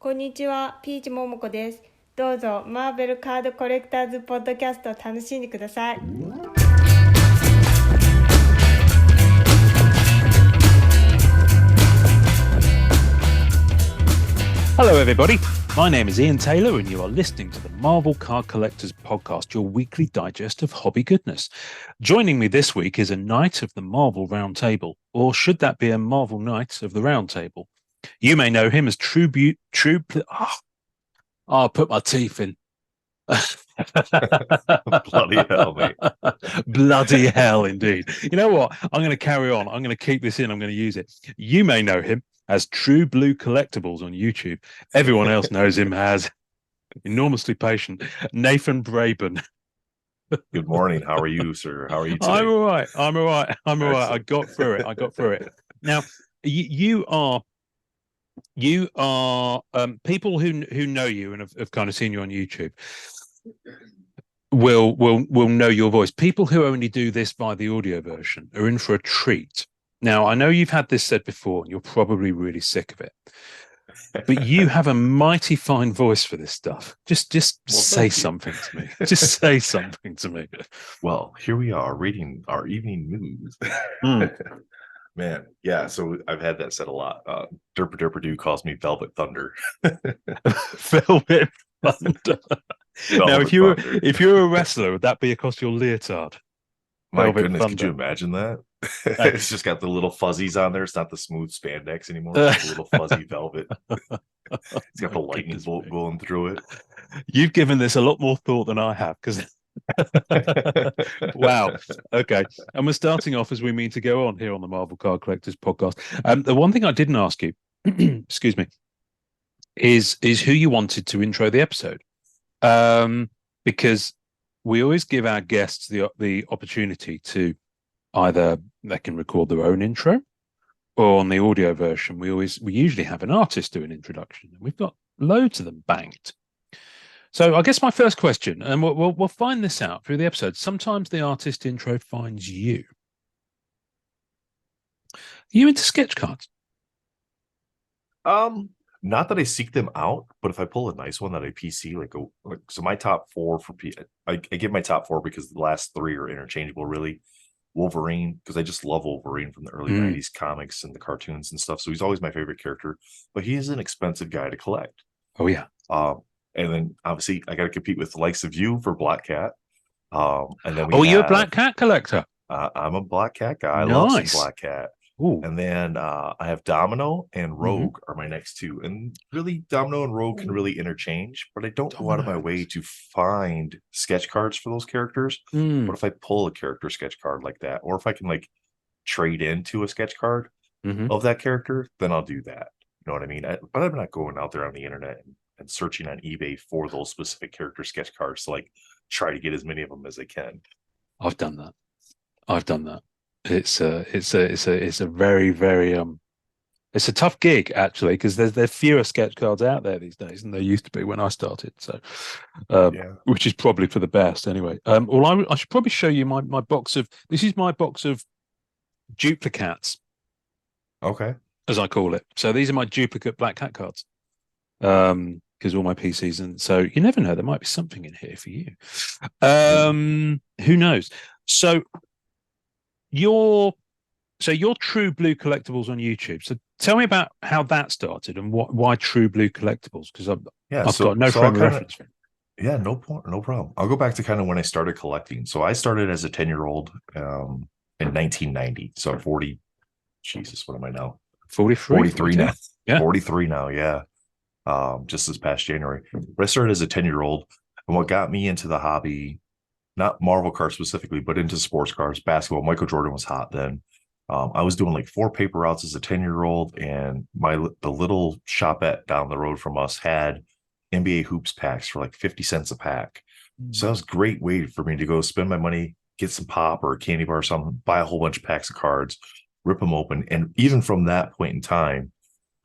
こんにちは、ピーチももこです。どうぞマーベルカードコレクターズポッドキャストを楽しんでください。Hello, everybody. My name is Ian Taylor, and you are listening to the Marvel Card Collectors Podcast, your weekly digest of hobby goodness. Joining me this week is a Knight of the Marvel Round Table, or should that be a Marvel Knight of the Round Table? You may know him as I'll put my teeth in. Bloody hell, mate. Bloody hell, indeed. You know what? I'm going to carry on. I'm going to keep this in. I'm going to use it. You may know him as True Blue Collectibles on YouTube. Everyone else knows him as enormously patient Nathan Brabon. Good morning. How are you, sir? How are you today? I'm all right. Excellent. I got through it. Now, you are people who know you and have kind of seen you on YouTube will know your voice. People who only do this by the audio version are in for a treat. Now, I know you've had this said before, and you're probably really sick of it, but you have a mighty fine voice for this stuff. Just say something to me. Just say something to me. Well, here we are reading our evening news. Man, yeah. So I've had that said a lot. Derpa Derpa Doo calls me Velvet Thunder. Velvet Thunder. Now, if you're a wrestler, would that be across your leotard? My Velvet goodness, Thunder. could you imagine that? It's just got the little fuzzies on there. It's not the smooth spandex anymore. It's the little fuzzy velvet. It's got the lightning bolt going through it. You've given this a lot more thought than I have, because wow. Okay. And we're starting off as we mean to go on here on the Marvel Card Collectors Podcast. The one thing I didn't ask you, excuse me, is who you wanted to intro the episode. Because we always give our guests the opportunity to either they can record their own intro, or on the audio version, we usually have an artist do an introduction, and we've got loads of them banked. So I guess my first question, and we'll find this out through the episode. Sometimes the artist intro finds you. Are you into sketch cards? Not that I seek them out, but if I pull a nice one that I PC, so my top four for I give my top four because the last three are interchangeable, really. Wolverine, because I just love Wolverine from the early 90s comics and the cartoons and stuff. So he's always my favorite character, but he is an expensive guy to collect. Oh, yeah. And then obviously I got to compete with the likes of you for Black Cat. And then you're a Black Cat collector. I'm a Black Cat guy. I Nice. love some Black Cat. Ooh. And then I have Domino and Rogue are my next two. And really, Domino and Rogue can really interchange, but I don't go out of my way to find sketch cards for those characters. But if I pull a character sketch card like that, or if I can like trade into a sketch card of that character, then I'll do that. You know what I mean? But I'm not going out there on the internet and searching on eBay for those specific character sketch cards to like try to get as many of them as I can. I've done that. It's a very, very it's a tough gig actually, because there's fewer sketch cards out there these days than there used to be when I started. So, which is probably for the best anyway. I should probably show you my box of. This is my box of duplicates. Okay, as I call it. So these are my duplicate Black Cat cards. Because all my PCs, and so you never know, there might be something in here for you. Who knows? So your True Blue Collectibles on YouTube. So tell me about how that started and why True Blue Collectibles, because I've got no frame of reference for it. Yeah, no problem. I'll go back to kind of when I started collecting. So I started as a 10-year-old in 1990. So 40. Jesus, what am I now? 43. 43 now. Yeah. 43 now. Yeah. Just this past January. But I started as a 10-year-old, and what got me into the hobby, not Marvel cards specifically, but into sports cards, basketball. Michael Jordan was hot then. I was doing like 4 paper routes as a 10-year-old, and the little shopette down the road from us had NBA hoops packs for like 50 cents a pack. So that was a great way for me to go spend my money, get some pop or a candy bar or something, buy a whole bunch of packs of cards, rip them open. And even from that point in time,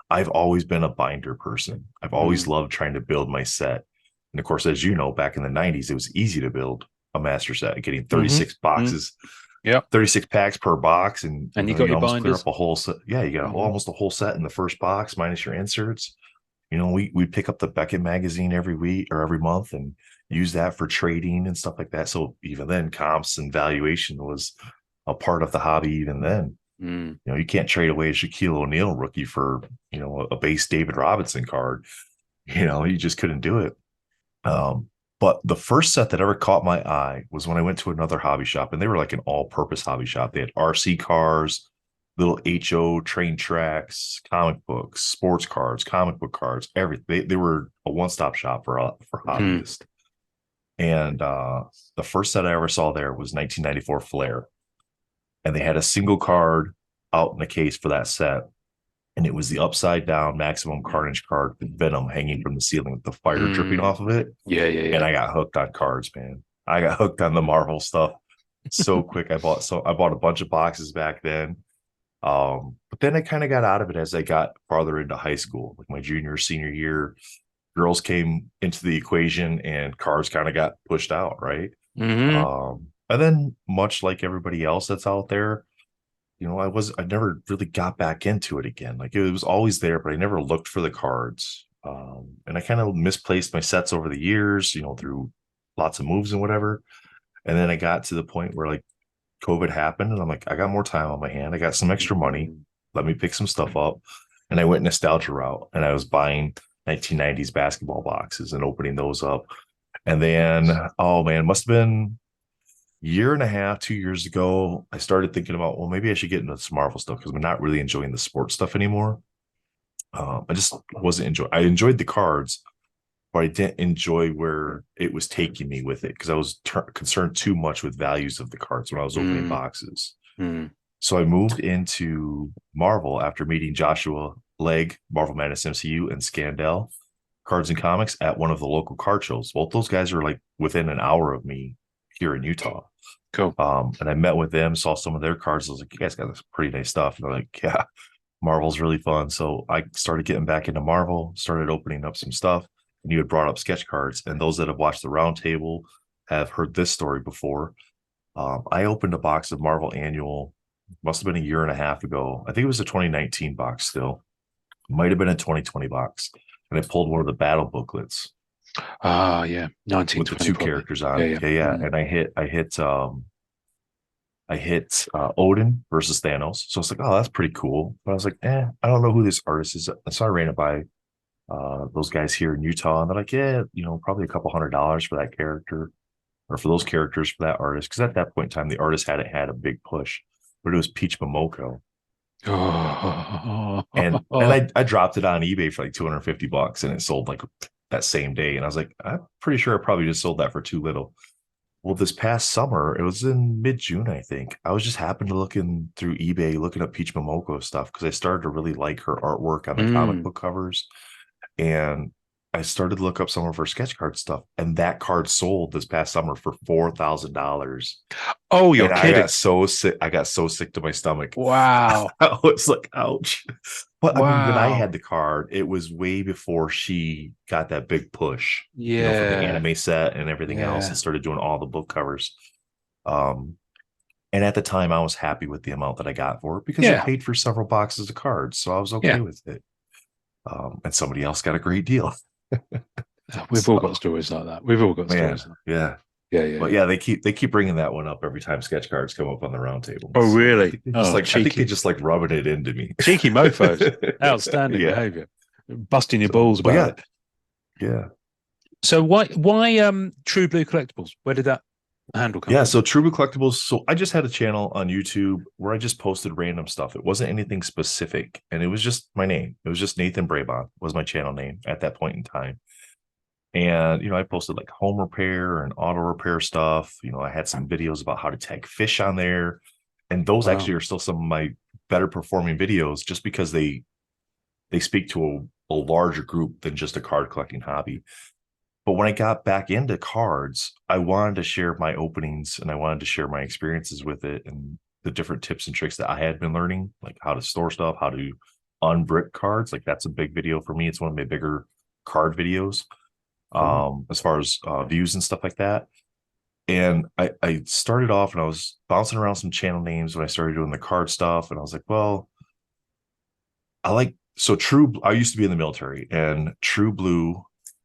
I've always been a binder person. I've always loved trying to build my set. And of course, as you know, back in the 90s, it was easy to build a master set, getting 36 boxes, 36 packs per box. And you got your almost binders. clear up a whole set. Yeah, you got almost a whole set in the first box, minus your inserts. We pick up the Beckett magazine every week or every month and use that for trading and stuff like that. So even then, comps and valuation was a part of the hobby even then. Mm. You can't trade away a Shaquille O'Neal rookie for, a base David Robinson card. You just couldn't do it. But the first set that ever caught my eye was when I went to another hobby shop, and they were like an all-purpose hobby shop. They had RC cars, little HO train tracks, comic books, sports cards, comic book cards, everything. They were a one-stop shop for Mm. hobbyists. And the first set I ever saw there was 1994 Flair, and they had a single card out in the case for that set, and it was the upside down Maximum Carnage card with Venom hanging from the ceiling with the fire dripping off of it. Yeah, yeah, And yeah. I got hooked on cards, man. I got hooked on the Marvel stuff so quick. I bought a bunch of boxes back then. But then I kind of got out of it as I got farther into high school, like my junior, senior year. Girls came into the equation and cards kind of got pushed out, right? Hmm. And then much like everybody else that's out there, I never really got back into it again. Like it was always there, but I never looked for the cards. And I kind of misplaced my sets over the years, through lots of moves and whatever. And then I got to the point where like COVID happened, and I'm like, I got more time on my hand. I got some extra money. Let me pick some stuff up. And I went nostalgia route, and I was buying 1990s basketball boxes and opening those up. And then, oh man, must have been year and a half, 2 years ago, I started thinking about, well, maybe I should get into some Marvel stuff because I'm not really enjoying the sports stuff anymore. I just wasn't enjoying. I enjoyed the cards, but I didn't enjoy where it was taking me with it because I was concerned too much with values of the cards when I was opening boxes. Mm. So I moved into Marvel after meeting Joshua Legg, Marvel Madness MCU, and Scandell Cards and Comics at one of the local card shows. Both those guys are like within an hour of me here in Utah. Cool. And I met with them, saw some of their cards. I was like, you guys got this pretty nice stuff. And they're like, yeah, Marvel's really fun. So I started getting back into Marvel, started opening up some stuff. And you had brought up sketch cards. And those that have watched the roundtable have heard this story before. I opened a box of Marvel Annual, must have been a year and a half ago. I think it was a 2019 box still. Might have been a 2020 box. And I pulled one of the battle booklets. Ah, yeah. 1920 with the two probably. characters on. Yeah, yeah. Yeah. And I hit Odin versus Thanos. So it's like, oh, that's pretty cool. But I was like, I don't know who this artist is. And so I ran it by those guys here in Utah, and they're like, yeah, probably a couple $100 for that character or for those characters for that artist. Because at that point in time, the artist hadn't had a big push, but it was Peach Momoko. Oh. And I dropped it on eBay for like $250 and it sold like that same day. And I was like, I'm pretty sure I probably just sold that for too little. Well, this past summer, it was in mid-June, I think. I was just happened to looking through eBay, looking up Peach Momoko stuff because I started to really like her artwork on the comic book covers. And I started to look up some of her sketch card stuff, and that card sold this past summer for $4,000. Oh, you're kidding. I got so sick. I got so sick to my stomach. Wow. I was like, ouch. But wow. I mean, when I had the card, it was way before she got that big push, for the anime set and everything else, and started doing all the book covers. And at the time, I was happy with the amount that I got for it because I paid for several boxes of cards, so I was okay with it. And somebody else got a great deal. We've all got stories like that. We've all got stories. Yeah. But yeah, they keep bringing that one up every time sketch cards come up on the round table. Oh, really? I think they just like rubbing it into me. Cheeky mofos. Outstanding behavior. Busting your balls about it. Yeah. So why True Blue Collectibles? Where did that handle come from? So True Blue Collectibles. So I just had a channel on YouTube where I just posted random stuff. It wasn't anything specific, and it was just my name. It was just Nathan Brabon was my channel name at that point in time. And, I posted like home repair and auto repair stuff. I had some videos about how to tag fish on there. And those actually are still some of my better performing videos just because they speak to a larger group than just a card collecting hobby. But when I got back into cards, I wanted to share my openings and I wanted to share my experiences with it and the different tips and tricks that I had been learning, like how to store stuff, how to unbrick cards. Like that's a big video for me. It's one of my bigger card videos. As far as views and stuff like that. And I started off and I was bouncing around some channel names when I started doing the card stuff. And I was like, well, I like I used to be in the military, and true blue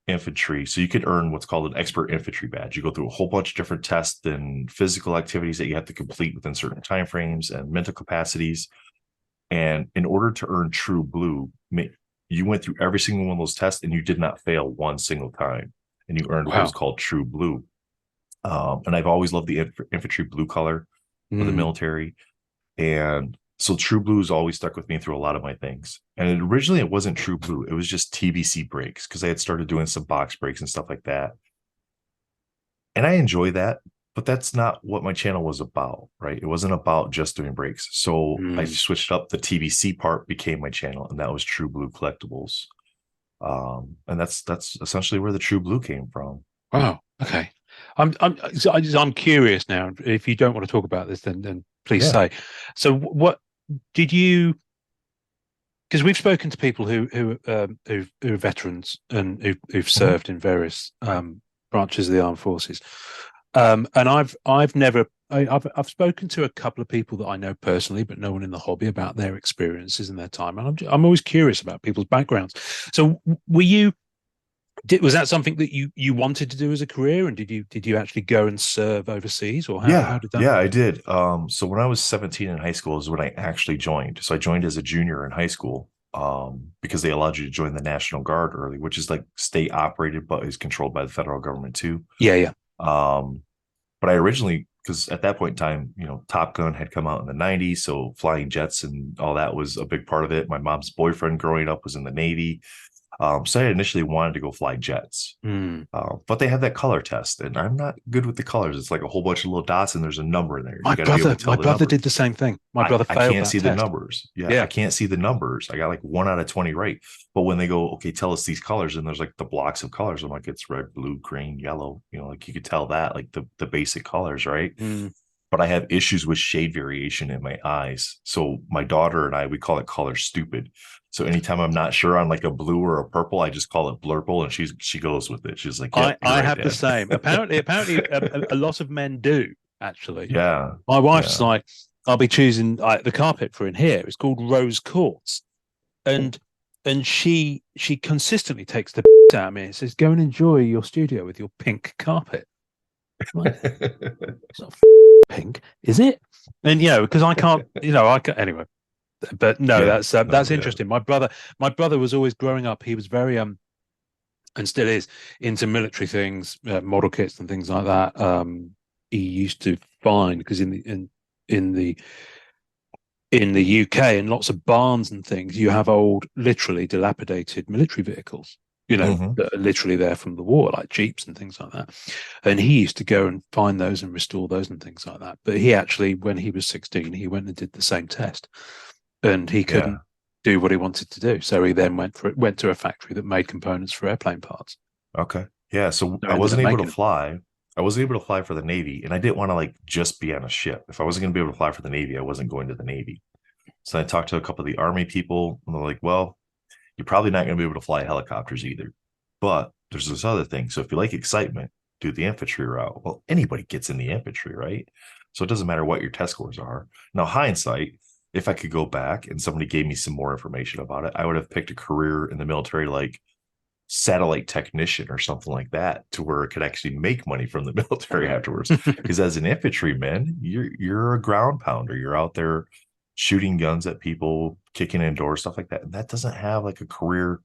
infantry. So you could earn what's called an expert infantry badge. You go through a whole bunch of different tests and physical activities that you have to complete within certain timeframes and mental capacities. And in order to earn true blue, you went through every single one of those tests and you did not fail one single time. And you earned what was Wow. called true blue. And I've always loved the infantry blue color of the military. And so true blue has always stuck with me through a lot of my things. And originally it wasn't true blue. It was just TBC breaks because I had started doing some box breaks and stuff like that. And I enjoy that, but that's not what my channel was about, right? It wasn't about just doing breaks. So I switched up. The TBC part became my channel, and that was True Blue Collectibles. And that's essentially where the True Blue came from. Wow. Okay. I'm curious now. If you don't want to talk about this, then please say. So what did you? Because we've spoken to people who are veterans and who've served in various branches of the armed forces, and I've spoken to a couple of people that I know personally, but no one in the hobby, about their experiences and their time, and I'm always curious about people's backgrounds. So was that something that you wanted to do as a career, and did you actually go and serve overseas, or how did that? Yeah, I did. So when I was 17 in high school is when I actually joined. So I joined as a junior in high school, because they allowed you to join the National Guard early, which is like state operated, but is controlled by the federal government too. Yeah. But I originally, because at that point in time, Top Gun had come out in the 90s. So flying jets and all that was a big part of it. My mom's boyfriend growing up was in the Navy. So I initially wanted to go fly jets, but they had that color test, and I'm not good with the colors. It's like a whole bunch of little dots, and there's a number in there. My brother did the same thing. My brother failed I can't that see test. the numbers. Yeah, I can't see the numbers. I got like 1 out of 20 right. But when they go, okay, tell us these colors, and there's like the blocks of colors. I'm like, it's red, blue, green, yellow. Like you could tell that, like the basic colors, right? But I have issues with shade variation in my eyes. So my daughter and we call it color stupid. So anytime I'm not sure on like a blue or a purple, I just call it blurple, and she goes with it. She's like, yep, I right, have Dad. the same. Apparently, a lot of men do actually. Yeah. My wife's like, I'll be choosing the carpet for in here. It's called rose quartz, and she consistently takes the out of me and says, "Go and enjoy your studio with your pink carpet." Like, it's not pink, is it? And because I can't, anyway. But no, that's interesting. My brother was always, growing up, he was very and still is, into military things, model kits and things like that. He used to find, because in the UK, in lots of barns and things, you have old, literally dilapidated military vehicles, that are literally there from the war, like Jeeps and things like that. And he used to go and find those and restore those and things like that. But he actually, when he was 16, he went and did the same test, and he couldn't do what he wanted to do. So he then went to a factory that made components for airplane parts. Okay. Yeah. So I wasn't able to fly. I wasn't able to fly for the Navy, and I didn't want to like just be on a ship. If I wasn't going to be able to fly for the Navy, I wasn't going to the Navy. So I talked to a couple of the Army people, and they're like, well, you're probably not going to be able to fly helicopters either. But there's this other thing. So if you like excitement, do the infantry route. Well, anybody gets in the infantry, right? So it doesn't matter what your test scores are. Now, hindsight, if I could go back and somebody gave me some more information about it, I would have picked a career in the military, like satellite technician or something like that, to where it could actually make money from the military afterwards. Because as an infantryman, you're a ground pounder. You're out there shooting guns at people, kicking in doors, stuff like that. And that doesn't have like a career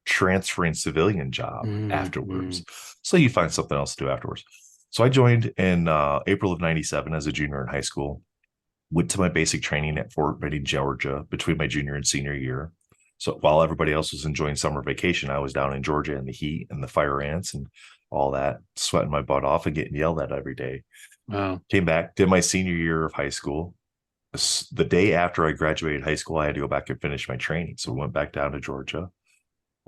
transferring civilian job afterwards. So you find something else to do afterwards. So I joined in April of 97 as a junior in high school. Went to my basic training at Fort Benning, Georgia, between my junior and senior year. So while everybody else was enjoying summer vacation, I was down in Georgia in the heat and the fire ants and all that, sweating my butt off and getting yelled at every day. Wow. Came back, did my senior year of high school. The day after I graduated high school, I had to go back and finish my training. So we went back down to Georgia.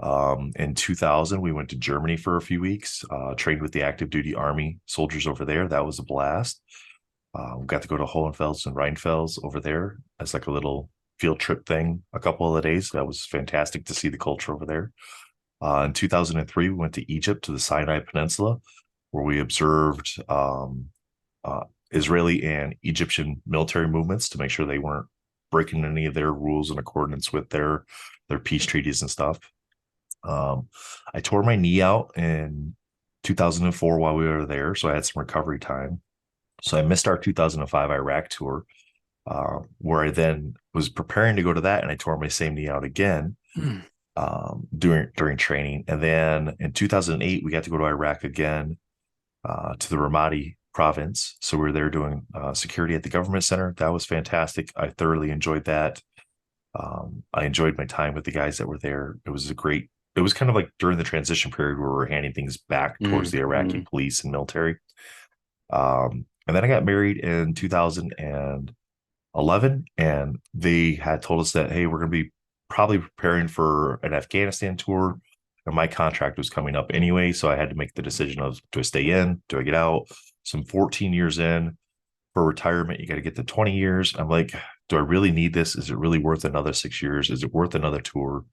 In 2000, we went to Germany for a few weeks, trained with the active duty Army soldiers over there. That was a blast. We got to go to Hohenfels and Rheinfels over there as like a little field trip thing a couple of the days. That was fantastic to see the culture over there. In 2003, we went to Egypt, to the Sinai Peninsula, where we observed Israeli and Egyptian military movements to make sure they weren't breaking any of their rules in accordance with their their peace treaties and stuff. I tore my knee out in 2004 while we were there, so I had some recovery time. So I missed our 2005 Iraq tour, where I then was preparing to go to that, and I tore my same knee out again during training. And then in 2008, we got to go to Iraq again, to the Ramadi province. So we were there doing security at the government center. That was fantastic. I thoroughly enjoyed that. I enjoyed my time with the guys that were there. It was kind of like during the transition period where we're handing things back towards the Iraqi police and military. And then I got married in 2011, and they had told us that, hey, we're going to be probably preparing for an Afghanistan tour. And my contract was coming up anyway. So I had to make the decision of, do I stay in? Do I get out? So I'm 14 years in. For retirement, you got to get to 20 years. I'm like, do I really need this? Is it really worth another 6 years? Is it worth another tour?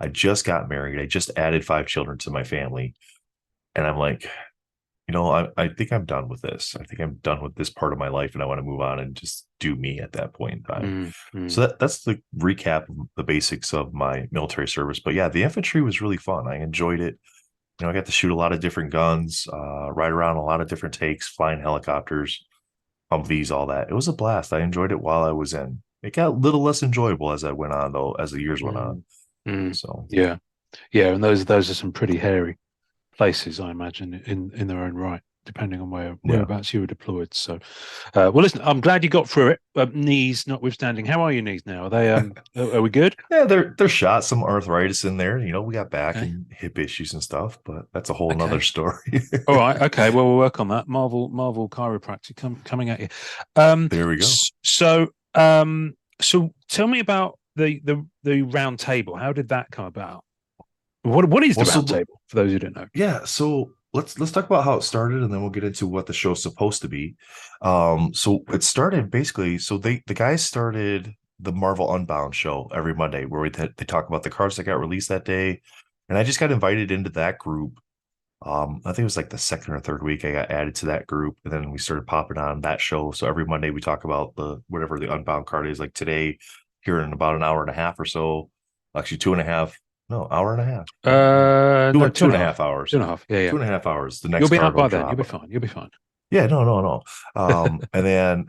I just got married. I just added 5 children to my family. And I'm like, I think I'm done with this. I think I'm done with this part of my life, and I want to move on and just do me at that point in time. So that's the recap of the basics of my military service. But yeah, the infantry was really fun. I enjoyed it. I got to shoot a lot of different guns, ride around a lot of different takes, flying helicopters, Humvees, all that. It was a blast. I enjoyed it while I was in. It got a little less enjoyable as I went on, though, as the years went on. So yeah, and those are some pretty hairy places, I imagine, in their own right, depending on whereabouts you were deployed. So, well, listen, I'm glad you got through it. Knees notwithstanding, how are your knees now? Are they are we good? Yeah, they're shot. Some arthritis in there. We got back and hip issues and stuff, but that's a whole nother story. All right, okay. Well, we'll work on that. Marvel chiropractic coming at you. There we go. So tell me about the round table. How did that come about? What is the round table, for those who don't know? Yeah, so let's talk about how it started, and then we'll get into what the show's supposed to be. So it started basically. So the guys started the Marvel Unbound show every Monday, where they talk about the cards that got released that day, and I just got invited into that group. I think it was like the second or third week I got added to that group, and then we started popping on that show. So every Monday we talk about whatever the Unbound card is. Like today, here in about an hour and a half or so, actually 2.5. No, hour and a half. Two and a half hours. 2.5. Yeah. 2.5 hours. The next you'll be card out by will then. drop. You'll be fine. Yeah, no. And then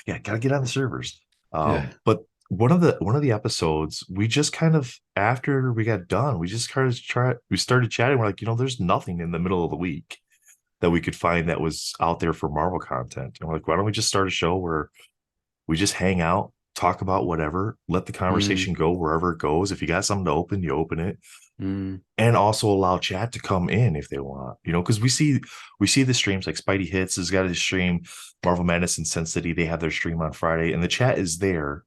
yeah, gotta get on the servers. But one of the episodes, we just kind of, after we got done, we just we started chatting. We're like, there's nothing in the middle of the week that we could find that was out there for Marvel content. And we're like, why don't we just start a show where we just hang out, talk about whatever, let the conversation go wherever it goes. If you got something to open, you open it. And also allow chat to come in if they want, because we see the streams, like Spidey Hits has got his stream, Marvel Madness and Sin City, they have their stream on Friday, and the chat is there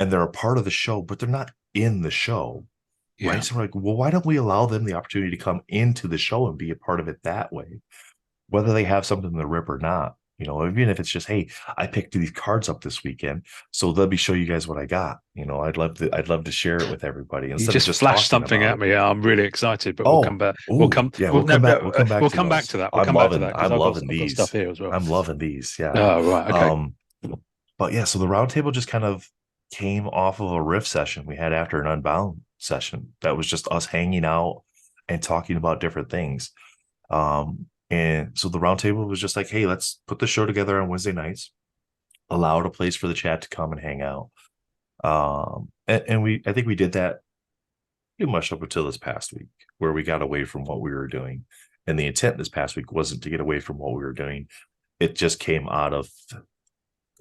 and they're a part of the show, but they're not in the show. Right. So we're like, well, why don't we allow them the opportunity to come into the show and be a part of it that way, whether they have something to rip or not? Even if it's just, hey, I picked these cards up this weekend, so let me show you guys what I got. I'd love to share it with everybody. You just flash something at me. I'm really excited, but we'll come back. We'll come back to that. I'm loving these stuff here as well. I'm loving these. Yeah. Oh, right. Okay. But yeah, so the roundtable just kind of came off of a riff session we had after an Unbound session. That was just us hanging out and talking about different things. And so the roundtable was just like, hey, let's put the show together on Wednesday nights, allowed a place for the chat to come and hang out. And I think we did that pretty much up until this past week, where we got away from what we were doing. And the intent this past week wasn't to get away from what we were doing. It just came out of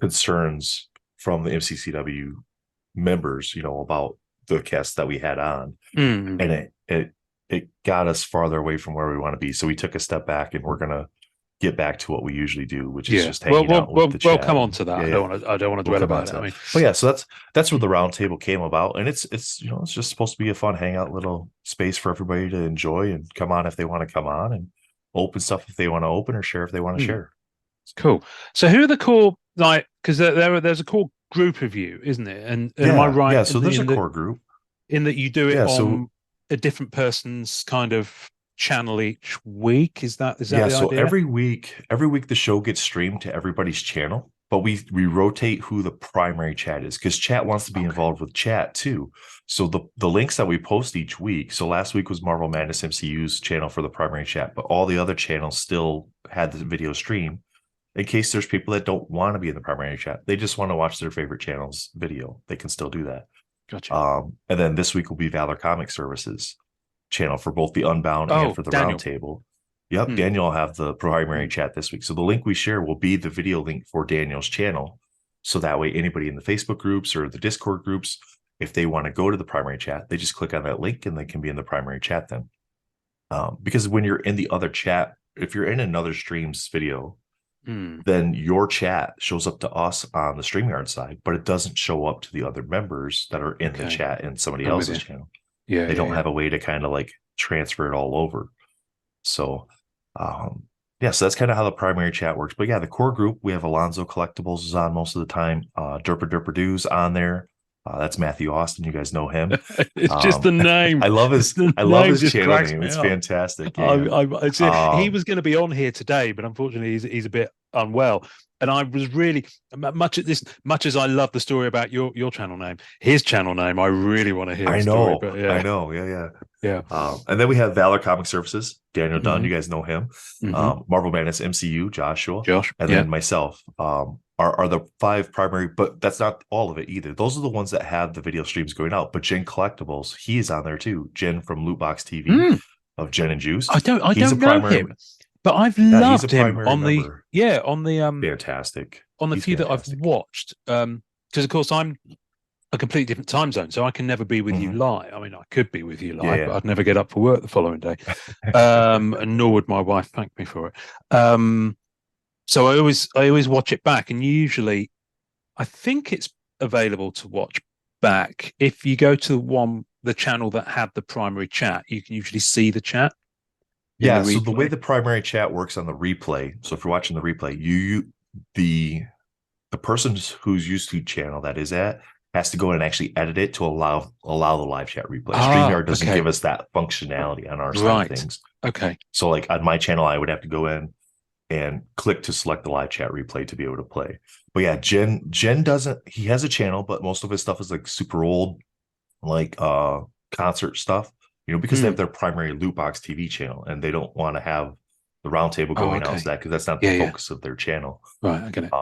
concerns from the MCCW members, about the guests that we had on. And it got us farther away from where we want to be. So we took a step back, and we're going to get back to what we usually do, which is just hanging out with the chat. We'll come on to that. Yeah. I don't want to dwell about it. But yeah, so that's where the roundtable came about. And it's just supposed to be a fun hangout little space for everybody to enjoy and come on if they want to come on, and open stuff if they want to open, or share if they want to share. Cool. So who are the core, because there's a core group of you, isn't it? And am I right? Yeah, so there's a core group. In that you do it on a different person's kind of channel each week. Is that the idea? Every week the show gets streamed to everybody's channel, but we rotate who the primary chat is, because chat wants to be involved with chat too. So the links that we post each week. So last week was Marvel Madness MCU's channel for the primary chat, but all the other channels still had the video stream in case there's people that don't want to be in the primary chat. They just want to watch their favorite channel's video. They can still do that. Gotcha. And then this week will be Valor Comic Services channel for both the Unbound and for the Daniel. Roundtable. Yep, Daniel will have the primary chat this week. So the link we share will be the video link for Daniel's channel. So that way, anybody in the Facebook groups or the Discord groups, if they want to go to the primary chat, they just click on that link and they can be in the primary chat then. Because when you're in the other chat, if you're in another stream's video, then your chat shows up to us on the StreamYard side, but it doesn't show up to the other members that are in the chat in somebody else's channel. Yeah, they don't have a way to kind of like transfer it all over. So, so that's kind of how the primary chat works. But yeah, the core group, we have Alonzo Collectibles is on most of the time. Derper Derper Doo's on there. That's Matthew Austin. You guys know him. It's just the name. I love his channel name. It's fantastic. Yeah. He was going to be on here today, but unfortunately he's a bit unwell. And I was really much as I love the story about your channel name, his channel name, I really want to hear. I know. Story, but I know. Yeah. And then we have Valor Comic Services, Daniel Dunn. You guys know him. Marvel Madness MCU, Josh, and then myself. Are the 5 primary, but that's not all of it either. Those are the ones that have the video streams going out. But Jen Collectibles, he is on there too. Jen from Lootbox TV of Jen and Juice. I don't know him, but I've loved him on the fantastic on the few that I've watched. Because of course I'm a completely different time zone, so I can never be with you live. I mean, I could be with you live, but I'd never get up for work the following day, and nor would my wife thank me for it. So I always watch it back, and usually I think it's available to watch back. If you go to the channel that had the primary chat, you can usually see the chat. Yeah, so the way the primary chat works on the replay, so if you're watching the replay, the person whose YouTube channel that is at has to go in and actually edit it to allow the live chat replay. StreamYard doesn't give us that functionality on our side of things. Okay. So like on my channel, I would have to go in and click to select the live chat replay to be able to play. But yeah, Jen doesn't, he has a channel, but most of his stuff is like super old, like concert stuff, because they have their primary Lootbox TV channel and they don't want to have the roundtable going out to that because that's not the focus of their channel. Right, I get it.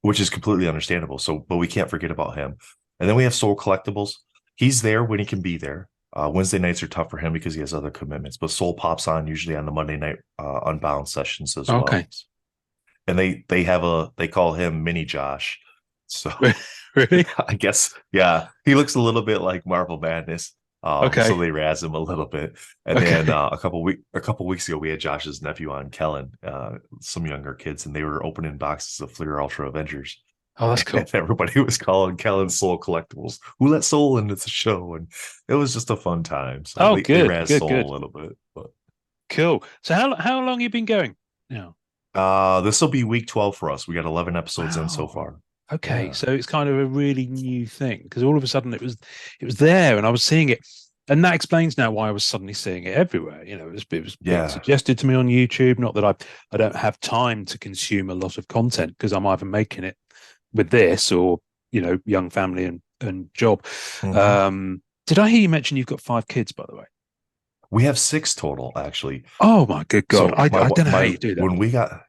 Which is completely understandable. So, but we can't forget about him. And then we have Soul Collectibles. He's there when he can be there. Wednesday nights are tough for him because he has other commitments, but Soul pops on usually on the Monday night Unbound sessions as well. Okay. And they call him Mini Josh. So really, I guess, yeah, he looks a little bit like Marvel Madness. So they razz him a little bit. And then a couple weeks ago, we had Josh's nephew on, Kellen, some younger kids, and they were opening boxes of Fleer Ultra Avengers. Oh, that's cool. And everybody was calling Kellen Soul Collectibles. Who let Soul into the show? And it was just a fun time. So they razz Soul a little bit. But. Cool. So how long have you been going now? This will be week 12 for us. We got 11 episodes in so far. Okay, so it's kind of a really new thing because all of a sudden it was there and I was seeing it, and that explains now why I was suddenly seeing it everywhere. It was being suggested to me on YouTube. Not that I don't have time to consume a lot of content because I'm either making it with this or young family and job. Did I hear you mention you've got 5 kids, by the way? We have 6 total, actually. Oh my good God! So I don't know how you do that. When we got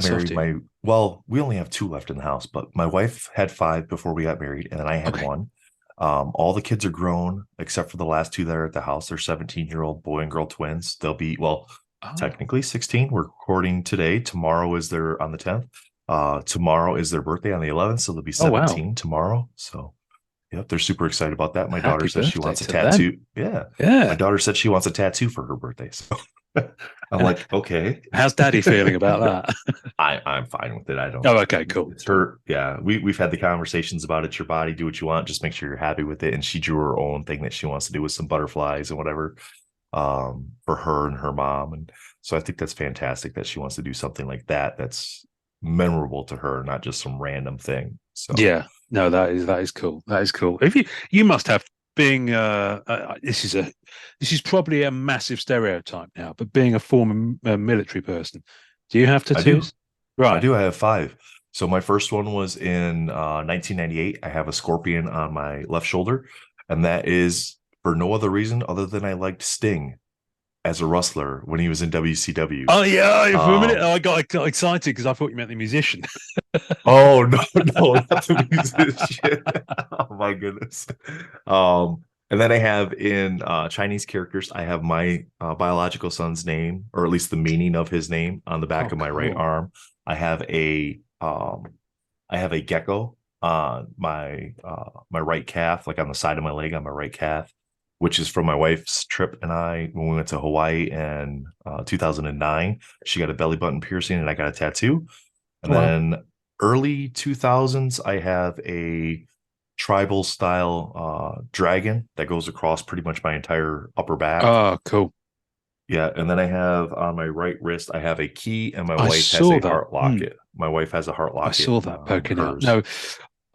married, we only have 2 left in the house, but my wife had 5 before we got married, and then I had 1. All the kids are grown except for the last 2 that are at the house. They're 17-year-old boy and girl twins. They'll be technically 16. We're recording today. Tomorrow is on the 10th. Tomorrow is their birthday on the 11th, so they'll be 17 tomorrow. So. Yep, they're super excited about that. My daughter said she wants a tattoo. Yeah. My daughter said she wants a tattoo for her birthday. So I'm like, okay. How's Daddy feeling about that? I'm fine with it. I don't. Oh, okay, cool. It's her. Yeah, we've had the conversations about it's your body. Do what you want. Just make sure you're happy with it. And she drew her own thing that she wants to do with some butterflies and whatever, for her and her mom. And so I think that's fantastic that she wants to do something like that. That's memorable to her, not just some random thing. So yeah. No, that is cool. That is cool. If you must have being this is probably a massive stereotype now, but being a former military person, do you have tattoos? Right, I do. I have 5. So my first one was in 1998. I have a scorpion on my left shoulder, and that is for no other reason other than I liked Sting as a wrestler when he was in WCW. Oh yeah, for a minute Um, I got excited because I thought you meant the musician. oh no, no, not the musician. Oh my goodness. And then I have in Chinese characters, I have my biological son's name, or at least the meaning of his name, on the back Oh, of my right cool. arm. I have a gecko on my right calf, like on the side of my leg on my right calf, which is from my wife's trip and I when we went to Hawaii in 2009. She got a belly button piercing and I got a tattoo. And Wow. then early 2000s, I have a tribal style dragon that goes across pretty much my entire upper back. Oh, cool. Yeah, and then I have on my right wrist, I have a key, and my I wife has saw a that. heart locket. My wife has a heart I locket saw that on poking out. hers. No,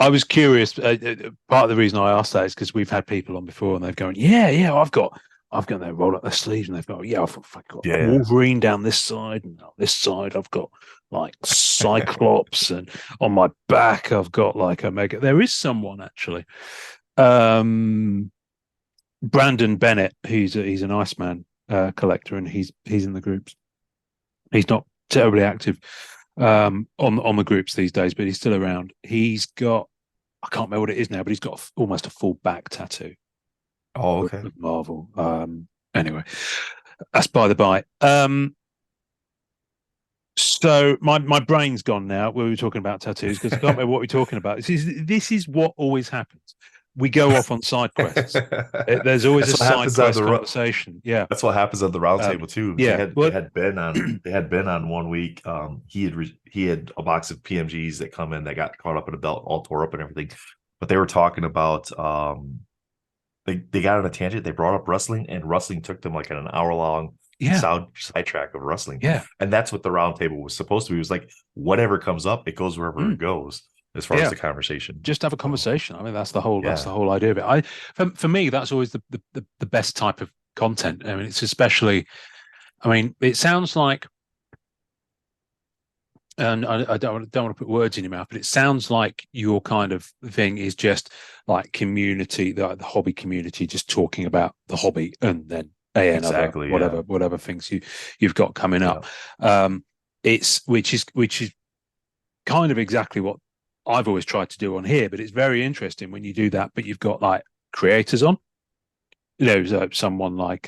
I was curious. Part of the reason I asked that is because we've had people on before and they've gone, yeah, I've got that roll up their sleeves and they've gone, yeah, I've got Yeah. Wolverine down this side and on this side I've got like Cyclops and on my back I've got like Omega. There is someone actually, Brandon Bennett. He's an Iceman collector and he's in the groups. He's not terribly active on the groups these days, but he's still around. He's got, I can't remember what it is now, but he's got almost a full back tattoo Oh, okay. of Marvel. Anyway, that's by the by. So my brain's gone now. We were talking about tattoos because I can't remember what we're talking about. This is what always happens. We go off on side quests. There's always That's a what side happens on quest the conversation. Yeah. That's what happens on the round table too. They Yeah. had Well, they had been on one week. He had a box of PMGs that come in that got caught up in a belt, all tore up and everything. But they were talking about they got on a tangent. They brought up wrestling, and wrestling took them like an hour long yeah. sidetrack of wrestling. Yeah. And that's what the round table was supposed to be. It was like whatever comes up, it goes wherever it goes as far as the conversation. Just have a So, conversation. I mean, that's the whole yeah. idea of it. For me, that's always the best type of content. I mean, it's especially. I mean, it sounds like, and I don't want to put words in your mouth, but it sounds like your kind of thing is just like community, the hobby community, just talking about the hobby, and then another Exactly. Yeah. whatever things you've got coming up. It's which is kind of exactly what I've always tried to do on here, but it's very interesting when you do that. But you've got like creators on, someone like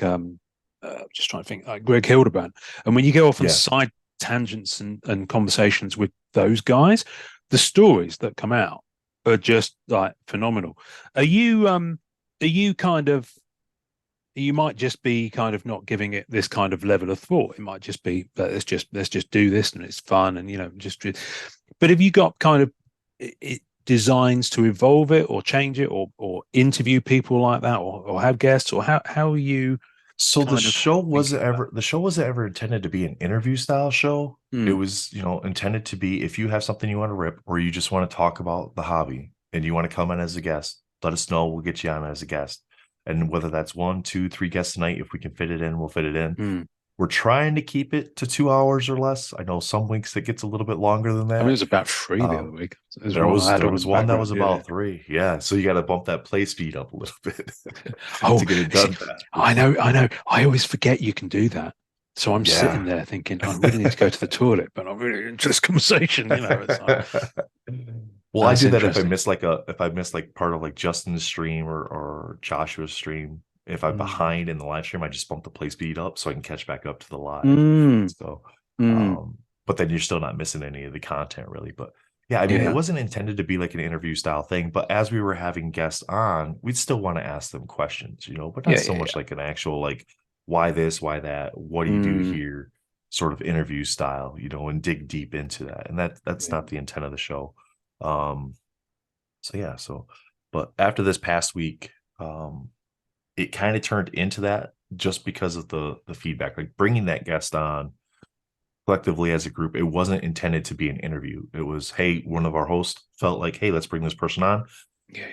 just trying to think like Greg Hildebrand, and when you go off on Yeah. side tangents and conversations with those guys, the stories that come out are just like phenomenal. Are you kind of, you might just be kind of not giving it this kind of level of thought. It might just be let's just do this and it's fun and just. But have you got kind of designs to evolve it or change it or interview people like that or have guests, or how are you? So the show wasn't ever intended to be an interview style show. It was, intended to be, if you have something you want to rip or you just want to talk about the hobby and you want to come in as a guest, let us know. We'll get you on as a guest. And whether that's 1, 2, 3 guests a night, if we can fit it in, we'll fit it in. We're trying to keep it to 2 hours or less. I know some weeks it gets a little bit longer than that. I mean, it was about 3 the other week. There was one that was about 3. Yeah. So you got to bump that play speed up a little bit to get it done. I know. I always forget you can do that. So I'm sitting there thinking, I really need to go to the toilet, but I'm really into this conversation. It's like, well, I do that if I miss like part of like Justin's stream or Joshua's stream. If I'm behind in the live stream, I just bump the play speed up so I can catch back up to the live. So, but then you're still not missing any of the content really. But yeah, I mean, it wasn't intended to be like an interview style thing. But as we were having guests on, we'd still want to ask them questions, but not so much like an actual like, why this, why that, what do you do here, sort of interview style, and dig deep into that. And that's not the intent of the show. But after this past week, it kind of turned into that just because of the feedback, like bringing that guest on collectively as a group. It wasn't intended to be an interview. It was, hey, one of our hosts felt like, hey, let's bring this person on.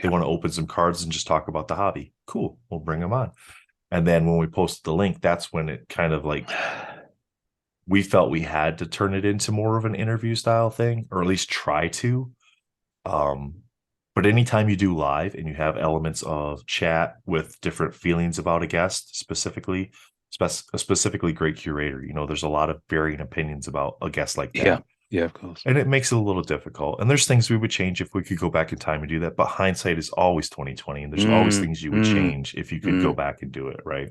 They want to open some cards and just talk about the hobby. Cool. We'll bring them on. And then when we posted the link, that's when it kind of like we felt we had to turn it into more of an interview style thing, or at least try to. Um, but anytime you do live and you have elements of chat with different feelings about a guest, a specifically great curator, there's a lot of varying opinions about a guest like that. Yeah. Yeah, of course. And it makes it a little difficult. And there's things we would change if we could go back in time and do that. But hindsight is always 2020. And there's always things you would change if you could go back and do it, right?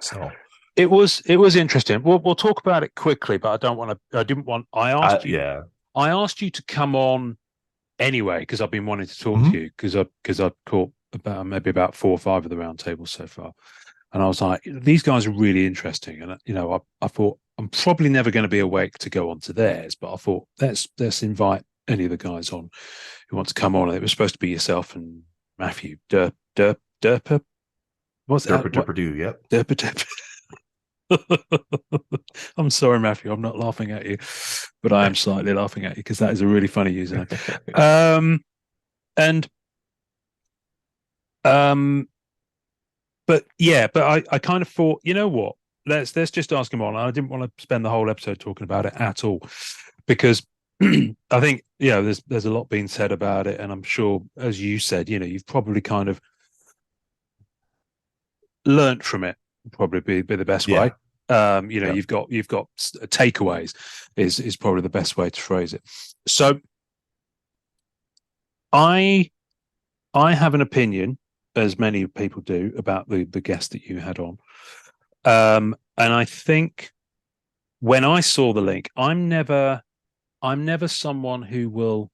So it was interesting. We'll talk about it quickly, but I asked you to come on anyway, because I've been wanting to talk to you, because I've caught about 4 or 5 of the round tables so far. And I was like, these guys are really interesting. And, I thought I'm probably never going to be awake to go on to theirs, but I thought let's invite any of the guys on who want to come on. And it was supposed to be yourself and Matthew Derper. What's that? Derper, yep. Derper. I'm sorry, Matthew. I'm not laughing at you, but I am slightly laughing at you because that is a really funny username. But I kind of thought, you know what? Let's just ask him on. I didn't want to spend the whole episode talking about it at all, because I think there's a lot being said about it, and I'm sure, as you said, you've probably kind of learnt from it. Probably be the best way. You've got takeaways is probably the best way to phrase it. So I have an opinion, as many people do, about the guest that you had on. And I think when I saw the link, I'm never someone who will.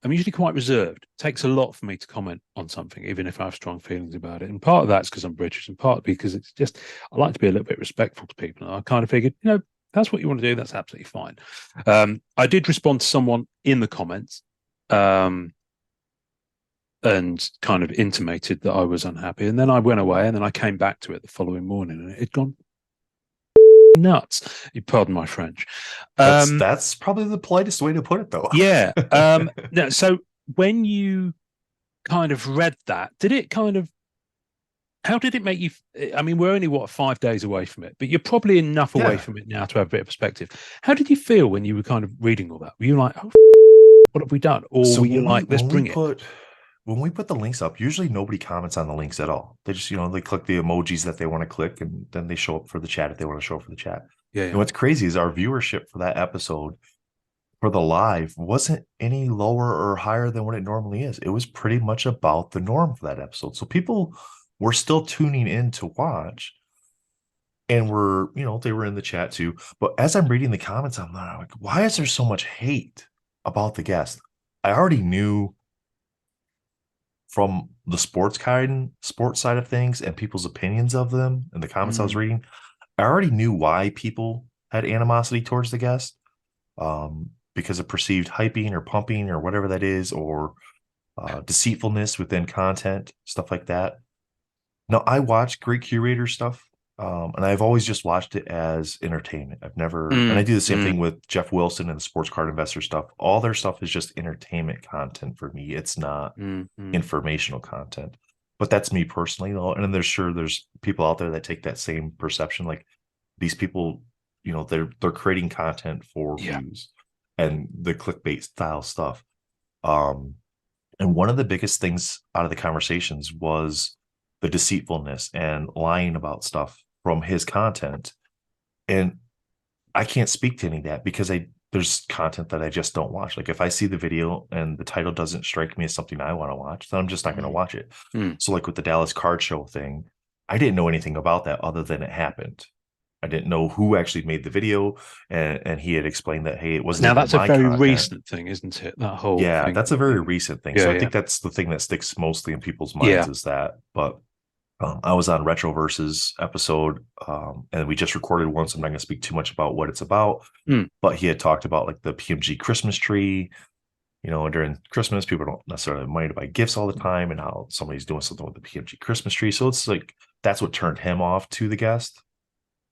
I'm usually quite reserved. It takes a lot for me to comment on something, even if I have strong feelings about it. And part of that's because I'm British, and part because it's just I like to be a little bit respectful to people. And I kind of figured, that's what you want to do. That's absolutely fine. I did respond to someone in the comments, and kind of intimated that I was unhappy. And then I went away, and then I came back to it the following morning, and it had gone nuts. You pardon my French. That's probably the politest way to put it, though. Yeah. No, so when you kind of read that, how did it make you? I mean, we're only 5 days away from it, but you're probably enough away from it now to have a bit of perspective. How did you feel when you were kind of reading all that? Were you like, oh, what have we done? Or were you like, let's bring it? When we put the links up, usually nobody comments on the links at all. They just, they click the emojis that they want to click, and then they show up for the chat if they want to show up for the chat. Yeah. And what's crazy is our viewership for that episode, for the live, wasn't any lower or higher than what it normally is. It was pretty much about the norm for that episode. So people were still tuning in to watch, and they were in the chat too. But as I'm reading the comments, I'm like, why is there so much hate about the guest? I already knew from the sports side of things and people's opinions of them and the comments I was reading, I already knew why people had animosity towards the guest, because of perceived hyping or pumping or whatever that is, or deceitfulness within content, stuff like that. Now, I watch great curator stuff, and I've always just watched it as entertainment. I've never, and I do the same thing with Jeff Wilson and the sports card investor stuff. All their stuff is just entertainment content for me. It's not informational content, but that's me personally, And then there's people out there that take that same perception. Like, these people, they're creating content for views and the clickbait style stuff. And one of the biggest things out of the conversations was the deceitfulness and lying about stuff from his content. And I can't speak to any of that because there's content that I just don't watch. Like, if I see the video and the title doesn't strike me as something I want to watch, then I'm just not going to watch it. So like with the Dallas card show thing, I didn't know anything about that other than it happened. I didn't know who actually made the video, and he had explained that, hey, it wasn't. Now that's a very recent thing, isn't it? That whole thing. That's a very recent thing. So I think that's the thing that sticks mostly in people's minds is that. But I was on Retroverse's episode, and we just recorded one, so I'm not going to speak too much about what it's about. But he had talked about like the PMG Christmas tree. During Christmas, people don't necessarily have money to buy gifts all the time, and how somebody's doing something with the PMG Christmas tree. So it's like that's what turned him off to the guest.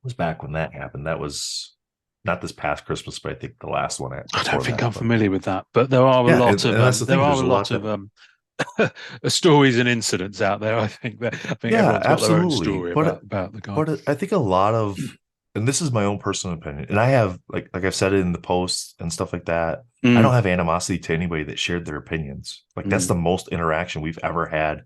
It was back when that happened. That was not this past Christmas, but I think the last one. I don't think I'm familiar with that, but there are a lot of stories and incidents out there. I think everyone's got their own story about the guy. But I think a lot of and this is my own personal opinion, and I have like I've said it in the posts and stuff like that. I Mm, don't have animosity to anybody that shared their opinions. Like that's mm. the most interaction we've ever had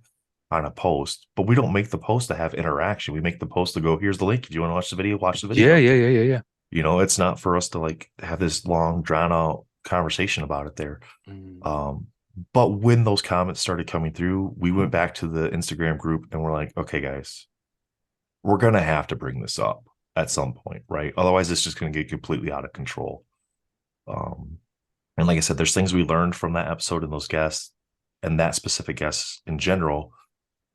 on a post. But we don't make the post to have interaction. We make the post to go, here's the link. If you want to watch the video, watch the Yeah, video. yeah, yeah, yeah, yeah. You know, it's not for us to like have this long, drawn out conversation about it there. Mm, Um, but when those comments started coming through, we went back to the Instagram group and we're like, okay, guys, we're gonna have to bring this up at some point, right? Otherwise, it's just gonna get completely out of control. Um, and like I said, there's things we learned from that episode and those guests and that specific guests in general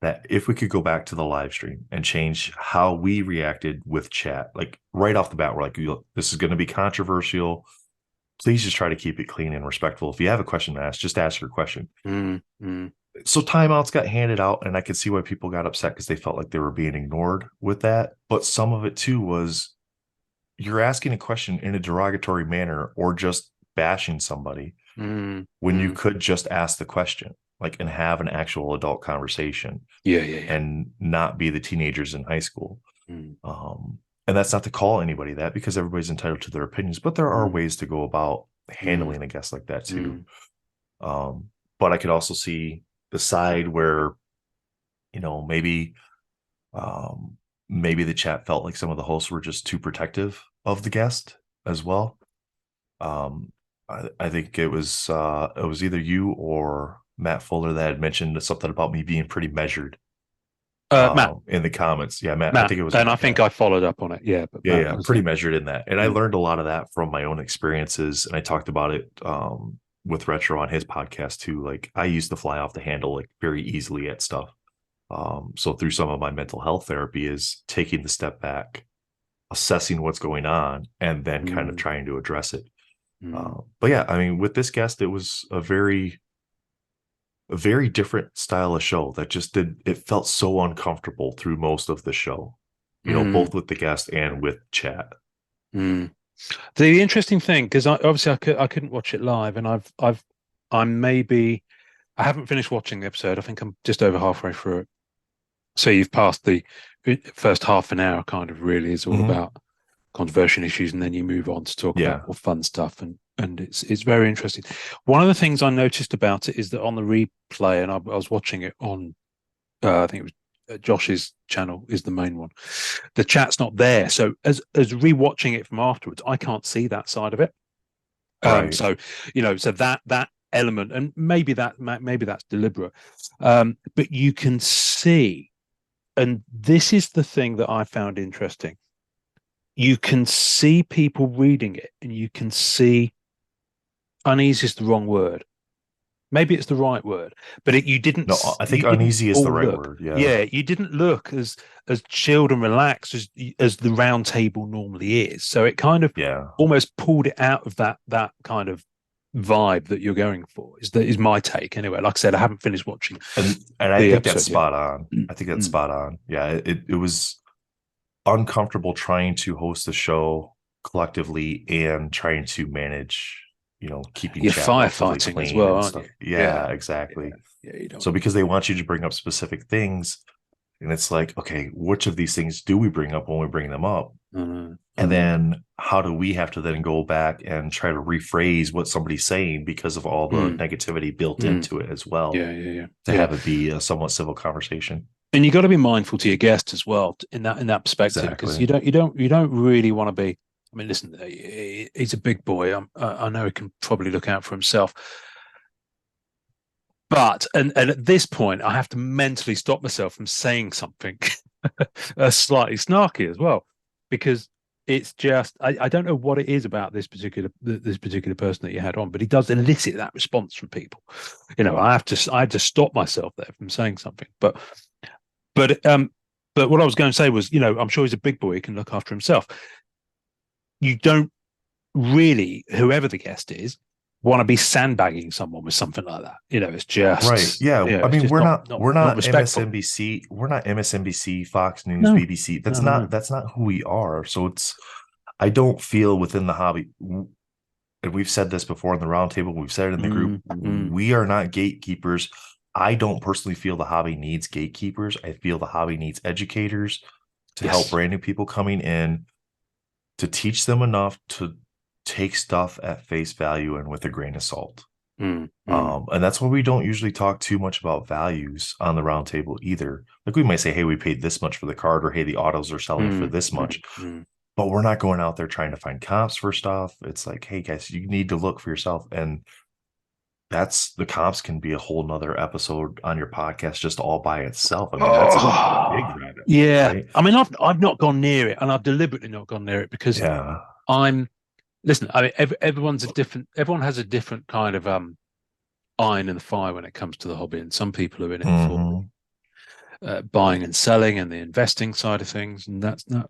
that if we could go back to the live stream and change how we reacted with chat, like right off the bat, we're like, this is going to be controversial. Please just try to keep it clean and respectful. If you have a question to ask, just ask your question. mm, mm, So timeouts got handed out, and I could see why people got upset because they felt like they were being ignored with that. But some of it too was you're asking a question in a derogatory manner or just bashing somebody when you mm. could just ask the question, like, and have an actual adult conversation Yeah, yeah, yeah. and not be the teenagers in high school. Mm, And that's not to call anybody that because everybody's entitled to their opinions, but there are mm, ways to go about mm, handling a guest like that too. mm. But I could also see the side where, you know, um, maybe the chat felt like some of the hosts were just too protective of the guest as well. I think it was either you or Matt Fuller that had mentioned something about me being pretty measured Matt, in the comments. Yeah, Matt, I Matt, think it was and I Matt. think Yeah. I followed up on it. Yeah, but Yeah, Matt yeah, was pretty measured in that. And I mm, learned a lot of that from my own experiences. And I talked about it with Retro on his podcast too. Like I used to fly off the handle like very easily at stuff. So through some of my mental health therapy is taking the step back, assessing what's going on, and then kind of mm, trying to address it. mm. But yeah, I mean, with this guest, it was a very different style of show that just it felt so uncomfortable through most of the show, you know, Mm, both with the guest and with chat. mm. The interesting thing, because obviously I couldn't watch it live, and I'm maybe I haven't finished watching the episode. I think I'm just over halfway through it. So you've passed the first half an hour, kind of really is all Mhm. about controversial issues, and then you move on to talk about Yeah. more fun stuff, and it's very interesting. One of the things I noticed about it is that on the replay, and I was watching it on, I think it was Josh's channel is the main one. The chat's not there, so as rewatching it from afterwards, I can't see that side of it. Right. So so that element, and maybe that's deliberate, but you can see, and this is the thing that I found interesting. You can see people reading it, and you can see uneasy is the wrong word. Maybe it's the right word, but you didn't. No, I think You didn't uneasy is the all right look. word. Yeah. Yeah, you didn't look as chilled and relaxed as the round table normally is. So it kind of Yeah. almost pulled it out of that kind of vibe that you're going for. Is my take anyway. Like I said, I haven't finished watching And I the think that's episode yet. spot on. I think that's Mm. spot on. Yeah. It was uncomfortable trying to host the show collectively and trying to manage, you know, keeping You're chat relatively firefighting as clean well, and aren't stuff. you? Yeah, Yeah, exactly. yeah. You don't. So because they want you to bring up specific things, and it's like, okay, which of these things do we bring up when we bring them up? And then how do we have to then go back and try to rephrase what somebody's saying because of all the negativity built into it as well Yeah. to have it be a somewhat civil conversation? And you got to be mindful to your guests as well in that perspective, because Exactly. you don't really want to be. I mean, listen, he's a big boy. I know he can probably look out for himself. But and at this point, I have to mentally stop myself from saying something slightly snarky as well, because it's just I don't know what it is about this particular person that you had on, but he does elicit that response from people. I have to stop myself there from saying something. But what I was going to say was, I'm sure he's a big boy. He can look after himself. You don't really, whoever the guest is, want to be sandbagging someone with something like that. It's just Right. Yeah. I it's mean, just we're not not respectful. MSNBC. We're not MSNBC, Fox News, No, BBC. no. That's not who we are. So I don't feel within the hobby, and we've said this before in the roundtable, we've said it in the group, we are not gatekeepers. I don't personally feel the hobby needs gatekeepers. I feel the hobby needs educators to help brand new people coming in to teach them enough to take stuff at face value and with a grain of salt. And that's why we don't usually talk too much about values on the round table either. Like we might say, hey, we paid this much for the card, or hey, the autos are selling for this much. But we're not going out there trying to find comps for stuff. It's like, hey guys, you need to look for yourself. And that's the comps can be a whole nother episode on your podcast just all by itself. I mean, that's a big rabbit. Yeah. Right? I mean, I've not gone near it, and I've deliberately not gone near it because listen, I mean, everyone has a different kind of iron in the fire when it comes to the hobby, and some people are in it for buying and selling and the investing side of things, and that's not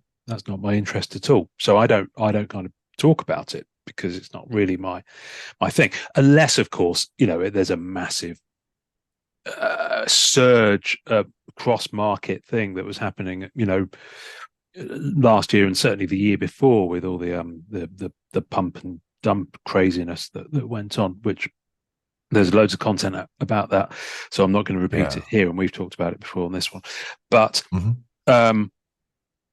my interest at all. So I don't kind of talk about it because it's not really my thing, unless of course there's a massive surge cross market thing that was happening last year and certainly the year before with all the pump and dump craziness that went on, which there's loads of content about that, so I'm not going to repeat it here, and we've talked about it before on this one. But the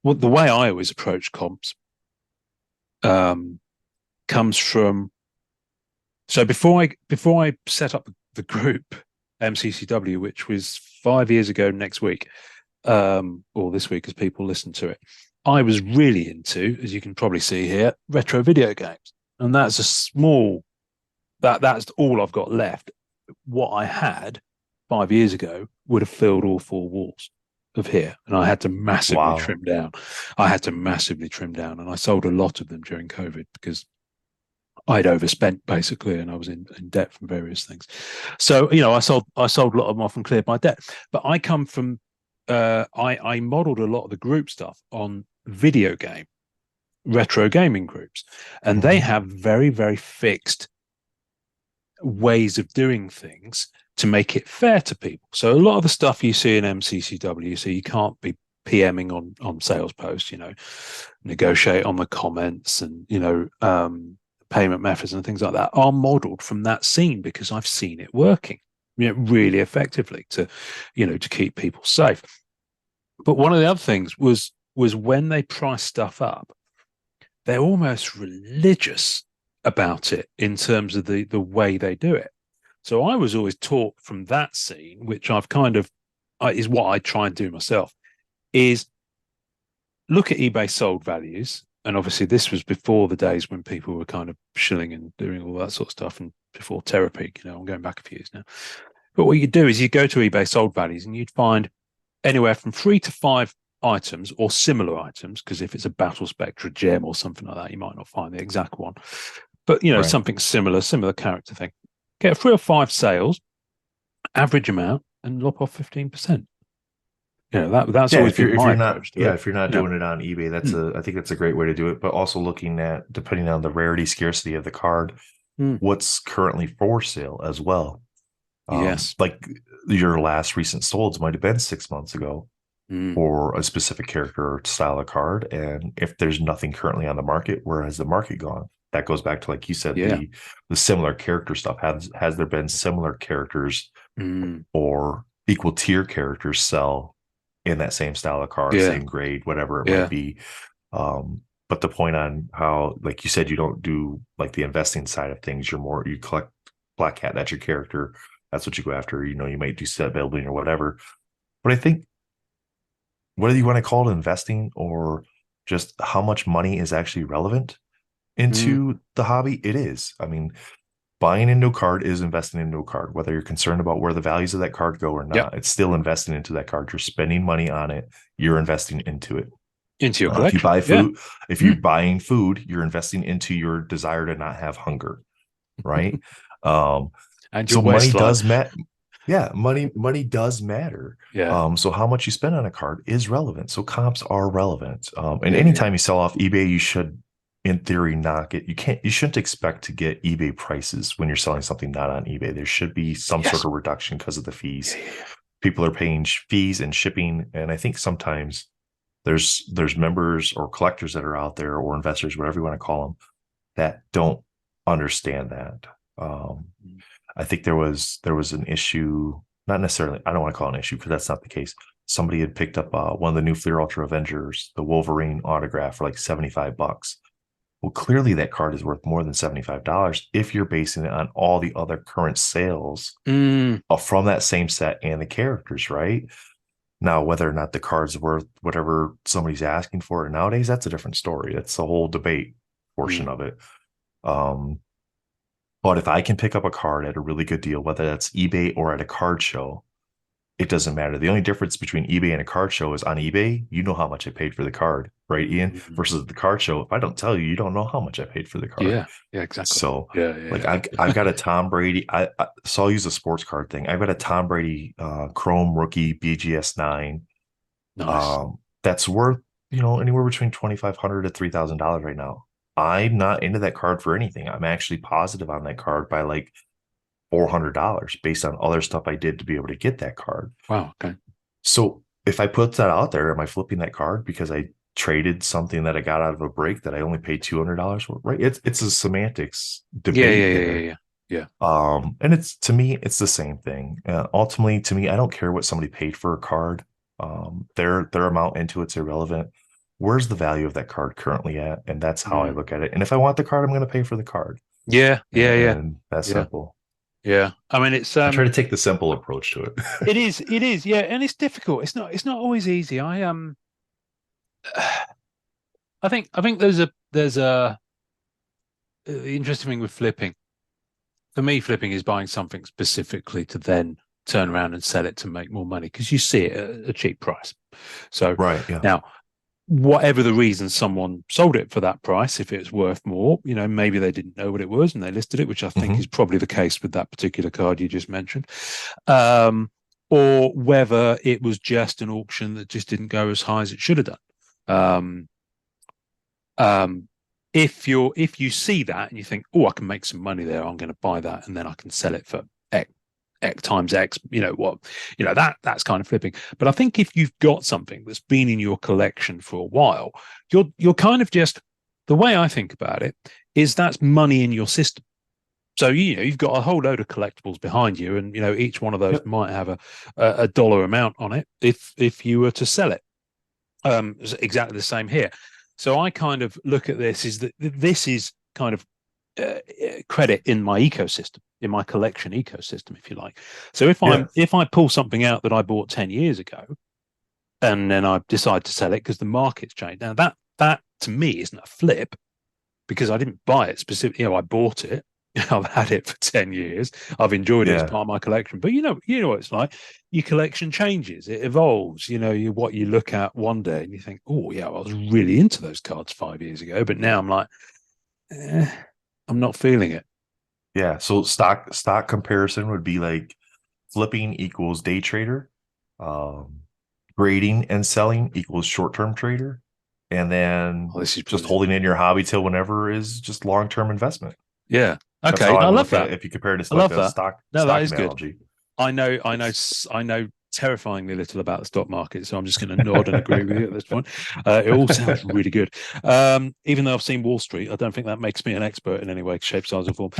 way I always approach comps comes from, so before I set up the group MCCW, which was 5 years ago next week, or this week as people listen to it, I was really into, as you can probably see here, retro video games, and that's that's all I've got left. What I had 5 years ago would have filled all four walls of here, and I had to massively trim down. And I sold a lot of them during COVID because I'd overspent basically, and I was in debt from various things. So I sold a lot of them off and cleared my debt. But I come from I modeled a lot of the group stuff on video game retro gaming groups, and they have very, very fixed ways of doing things to make it fair to people. So a lot of the stuff you see in MCCW, so you can't be PMing on sales posts, negotiate on the comments, and payment methods and things like that are modeled from that scene because I've seen it working really effectively to keep people safe. But one of the other things was when they price stuff up, they're almost religious about it in terms of the way they do it. So I was always taught from that scene, which I've kind of is what I try and do myself, is look at eBay sold values. And obviously this was before the days when people were kind of shilling and doing all that sort of stuff, and before Terapeak, I'm going back a few years now. But what you do is you go to eBay sold values and you'd find anywhere from 3 to 5 items or similar items, because if it's a Battle Spectre gem or something like that, you might not find the exact one. But, something similar character thing. Get 3 or 5 sales, average amount, and lop off 15%. That's always been my approach to it. If you're not doing it on eBay, I think that's a great way to do it. But also looking at, depending on the rarity, scarcity of the card, what's currently for sale as well. Yes. Like your last recent solds might have been 6 months ago for a specific character or style of card. And if there's nothing currently on the market, where has the market gone? That goes back to, like you said, the similar character stuff. Has there been similar characters or equal tier characters sell in that same style of card, same grade, whatever it might be? But the point on how, like you said, you don't do like the investing side of things. You collect Black Cat. That's your character. That's what you go after. You might do set building or whatever. But I think whether you want to call it investing or just how much money is actually relevant into the hobby, it is. I mean, buying into a card is investing into a card, whether you're concerned about where the values of that card go or not. It's still investing into that card. You're spending money on it. You're investing into it. Into your collection. If you buy food, if you're buying food, you're investing into your desire to not have hunger, right? And so money does matter. Yeah, money does matter. Yeah. So how much you spend on a card is relevant. So comps are relevant. And anytime you sell off eBay, you should, in theory, not get. You shouldn't expect to get eBay prices when you're selling something not on eBay. There should be some sort of reduction because of the fees. People are paying fees and shipping, and I think sometimes there's members or collectors that are out there, or investors, whatever you want to call them, that don't understand that. I think there was an issue, not necessarily, I don't want to call it an issue because that's not the case. Somebody had picked up one of the new Fleer Ultra Avengers, the Wolverine autograph, for like $75. Well, clearly that card is worth more than $75 if you're basing it on all the other current sales from that same set and the characters, right? Now, whether or not the card's worth whatever somebody's asking for it nowadays, that's a different story. That's the whole debate portion of it. But if I can pick up a card at a really good deal, whether that's eBay or at a card show, it doesn't matter. The only difference between eBay and a card show is on eBay, you know how much I paid for the card, right, Ian? Versus the card show, if I don't tell you, you don't know how much I paid for the card. Yeah, exactly. So, yeah. I've got a Tom Brady. So I'll use a sports card thing. I've got a Tom Brady Chrome rookie BGS 9. Nice. That's worth anywhere between $2,500 to $3,000 right now. I'm not into that card for anything. I'm actually positive on that card by like $400 based on other stuff I did to be able to get that card. Wow. Okay. So if I put that out there, am I flipping that card because I traded something that I got out of a break that I only paid $200 for? Right? It's a semantics debate there. Yeah. And to me, it's the same thing. Ultimately, to me, I don't care what somebody paid for a card. Their amount into it's irrelevant. Where's the value of that card currently at? And that's how I look at it. And if I want the card, I'm going to pay for the card. Yeah. And that's simple. Yeah. I mean, it's I try to take the simple approach to it. It is. Yeah. And it's difficult. It's not always easy. I think there's a interesting thing with flipping. For me, flipping is buying something specifically to then turn around and sell it to make more money because you see it at a cheap price. So right, yeah. Now, whatever the reason someone sold it for that price, if it's worth more, maybe they didn't know what it was and they listed it, which I think is probably the case with that particular card you just mentioned. Or whether it was just an auction that just didn't go as high as it should have done. If you see that and you think, oh, I can make some money there, I'm going to buy that and then I can sell it for X times X, that's kind of flipping. But I think if you've got something that's been in your collection for a while, you're kind of just, the way I think about it is that's money in your system. So, you've got a whole load of collectibles behind you and, each one of those might have a dollar amount on it if you were to sell it. It's exactly the same here. So I kind of look at this is that this is kind of credit in my ecosystem, in my collection ecosystem, if you like. So if I pull something out that I bought 10 years ago and then I decide to sell it because the market's changed, now that to me isn't a flip because I didn't buy it specifically. I bought it. I've had it for 10 years. I've enjoyed it as part of my collection. But you know what it's like. Your collection changes. It evolves. What you look at one day and you think, oh, yeah, I was really into those cards 5 years ago. But now I'm like, I'm not feeling it. Yeah. So stock comparison would be like flipping equals day trader. Grading and selling equals short-term trader. And then this is just holding in your hobby till whenever is just long-term investment. Yeah. Okay. I love that. If you compare it to like a stock analogy. Good. I know terrifyingly little about the stock market, so I'm just going to nod and agree with you at this point. It all sounds really good. Even though I've seen Wall Street, I don't think that makes me an expert in any way, shape, size, or form.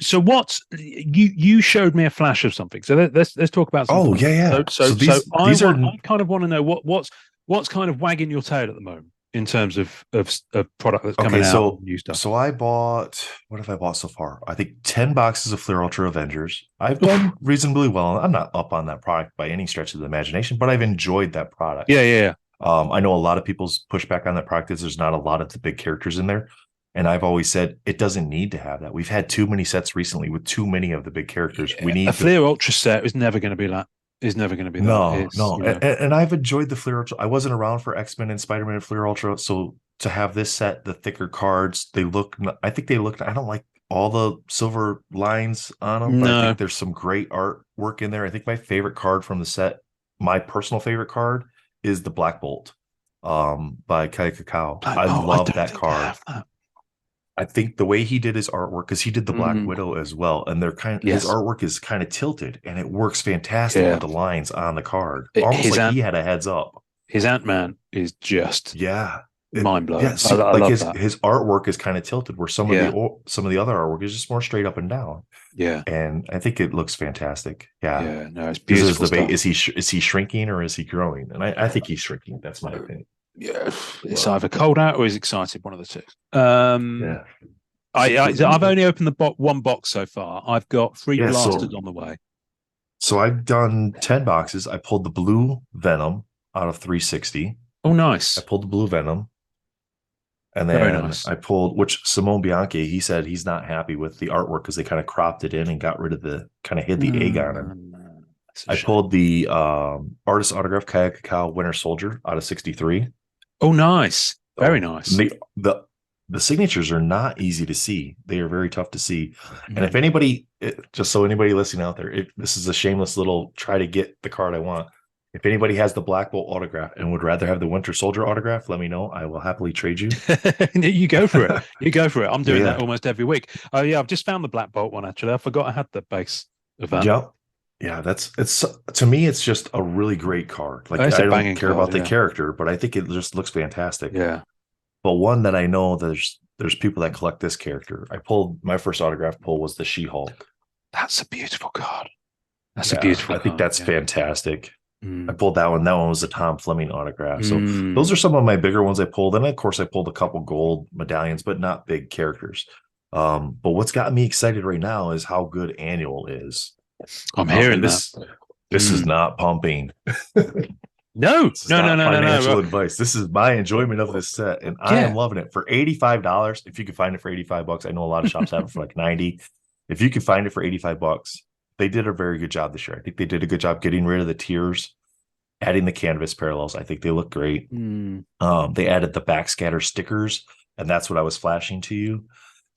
So what's you showed me a flash of something. So let's talk about something. Oh yeah. So I kind of want to know what's kind of wagging your tail at the moment in terms of product that's coming out. New stuff. So I bought, what have I bought so far? I think 10 boxes of Flair Ultra Avengers. I've done reasonably well. I'm not up on that product by any stretch of the imagination, but I've enjoyed that product. Yeah. I know a lot of people's pushback on that product is there's not a lot of the big characters in there. And I've always said it doesn't need to have that. We've had too many sets recently with too many of the big characters. We need a Flair Ultra set is never going to be that. Is never going to be that. No. And I've enjoyed the Flair Ultra. I wasn't around for X-Men and Spider-Man and Flair Ultra, so to have this set, the thicker cards, I don't like all the silver lines on them, but I think there's some great artwork in there. I think my favorite card from the set, my personal favorite card, is the Black Bolt by Kai Kakao. I love that card. I think the way he did his artwork, because he did the Black Widow as well, and his artwork is kind of tilted, and it works fantastic with the lines on the card, almost like he had a heads up. His Ant-Man is just mind blowing. Yeah, his artwork is kind of tilted, where some of the other artwork is just more straight up and down. Yeah, and I think it looks fantastic. No, it's beautiful. Debate, is he shrinking or is he growing? And I think he's shrinking. That's my opinion. Yeah, it's Well, either cold out or he's excited. One of the two. yeah. I've only opened the one box so far. I've got 3 Yeah. blasters on the way. So I've done 10 boxes. I pulled the blue Venom out of 360. Oh, I nice. pulled the blue Venom. And Very then nice. I pulled, which Simone Bianchi, he said he's not happy with the artwork because they kind of cropped it in and got rid of kind of hid the egg on him. That's a I shame. pulled the artist autograph Kaya Cacao Winter Soldier out of 63. Oh, nice. Very So nice. the signatures are not easy to see. They are very tough to see. And if Mm. anybody, just so anybody listening out there, if this is a shameless little try to get the card I want. If anybody has the Black Bolt autograph and would rather have the Winter Soldier autograph, let me know. I will happily trade you. You go for it. You go for it. I'm doing Yeah. that almost every week. Oh yeah, I've just found the Black Bolt one actually. I forgot I had the base of that. Yep. Yeah, it's to me, it's just a really great card. Like, It's I a don't banging care card, about the yeah. character, but I think it just looks fantastic. Yeah. But one that I know there's people that collect this character. I pulled my first autograph pull was the She-Hulk. That's a beautiful card. That's a Yeah, beautiful I think card. that's Yeah. fantastic. I Mm. pulled that one. That one was a Tom Fleming autograph. So Mm. those are some of my bigger ones I pulled. And of course, I pulled a couple gold medallions, but not big characters. But what's got me excited right now is how good Annual is. I'm hearing And that. this is not pumping. No, This is no, no, not no, no, financial no. advice. This is my enjoyment of this set, and I Yeah. am loving it for $85. If you can find it for $85, I know a lot of shops have it for like 90. If you can find it for $85, they did a very good job this year. I think they did a good job getting rid of the tiers, adding the canvas parallels. I think they look great. Mm. They added the backscatter stickers, and that's what I was flashing to you.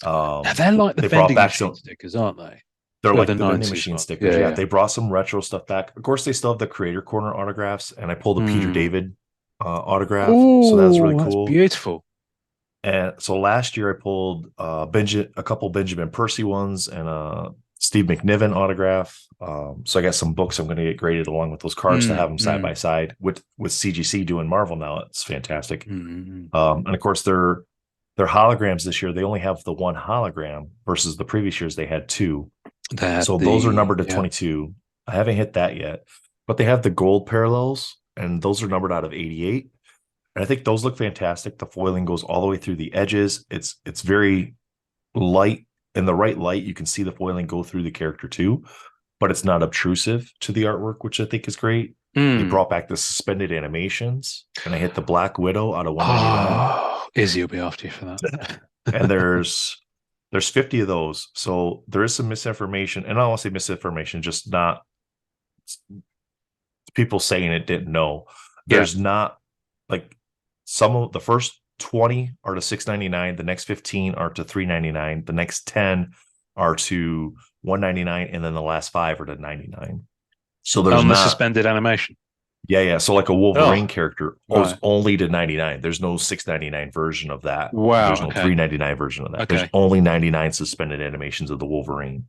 Now they're like the They brought vending back machine some. stickers, aren't they? They're Of like the the vending 90s machine one. stickers. Yeah, Yeah, yeah. they brought some retro stuff back. Of course, they still have the creator corner autographs, and I pulled a Peter David autograph. So that was really Oh, that's cool. beautiful. And so last year I pulled a couple Benjamin Percy ones and a Steve McNiven autograph. So I got some books I'm going to get graded along with those cards to have them side by side with CGC doing Marvel now. It's fantastic. And of course they're holograms this year. They only have the one hologram versus the previous years they had two. So those are numbered to 22. I haven't hit that yet, but they have the gold parallels, and those are numbered out of 88. And I think those look fantastic. The foiling goes all the way through the edges. It's very light. In the right light, you can see the foiling go through the character too, but it's not obtrusive to the artwork, which I think is great. They brought back the suspended animations, and I hit the Black Widow out of 199. Oh, Izzy will be after you for that. And there's 50 of those. So there is some misinformation, and I don't want to say misinformation, just not people saying it didn't know. There's not like some of the first 20 are to $6.99, the next 15 are to $3.99, the next 10 are to $1.99, and then the last 5 are to $99. So there's On the not suspended animation. yeah. So like a Wolverine character goes right. only to 99. There's no $6.99 version of that. Wow. There's no Okay. $3.99 version of that. Okay. There's only 99 suspended animations of the Wolverine.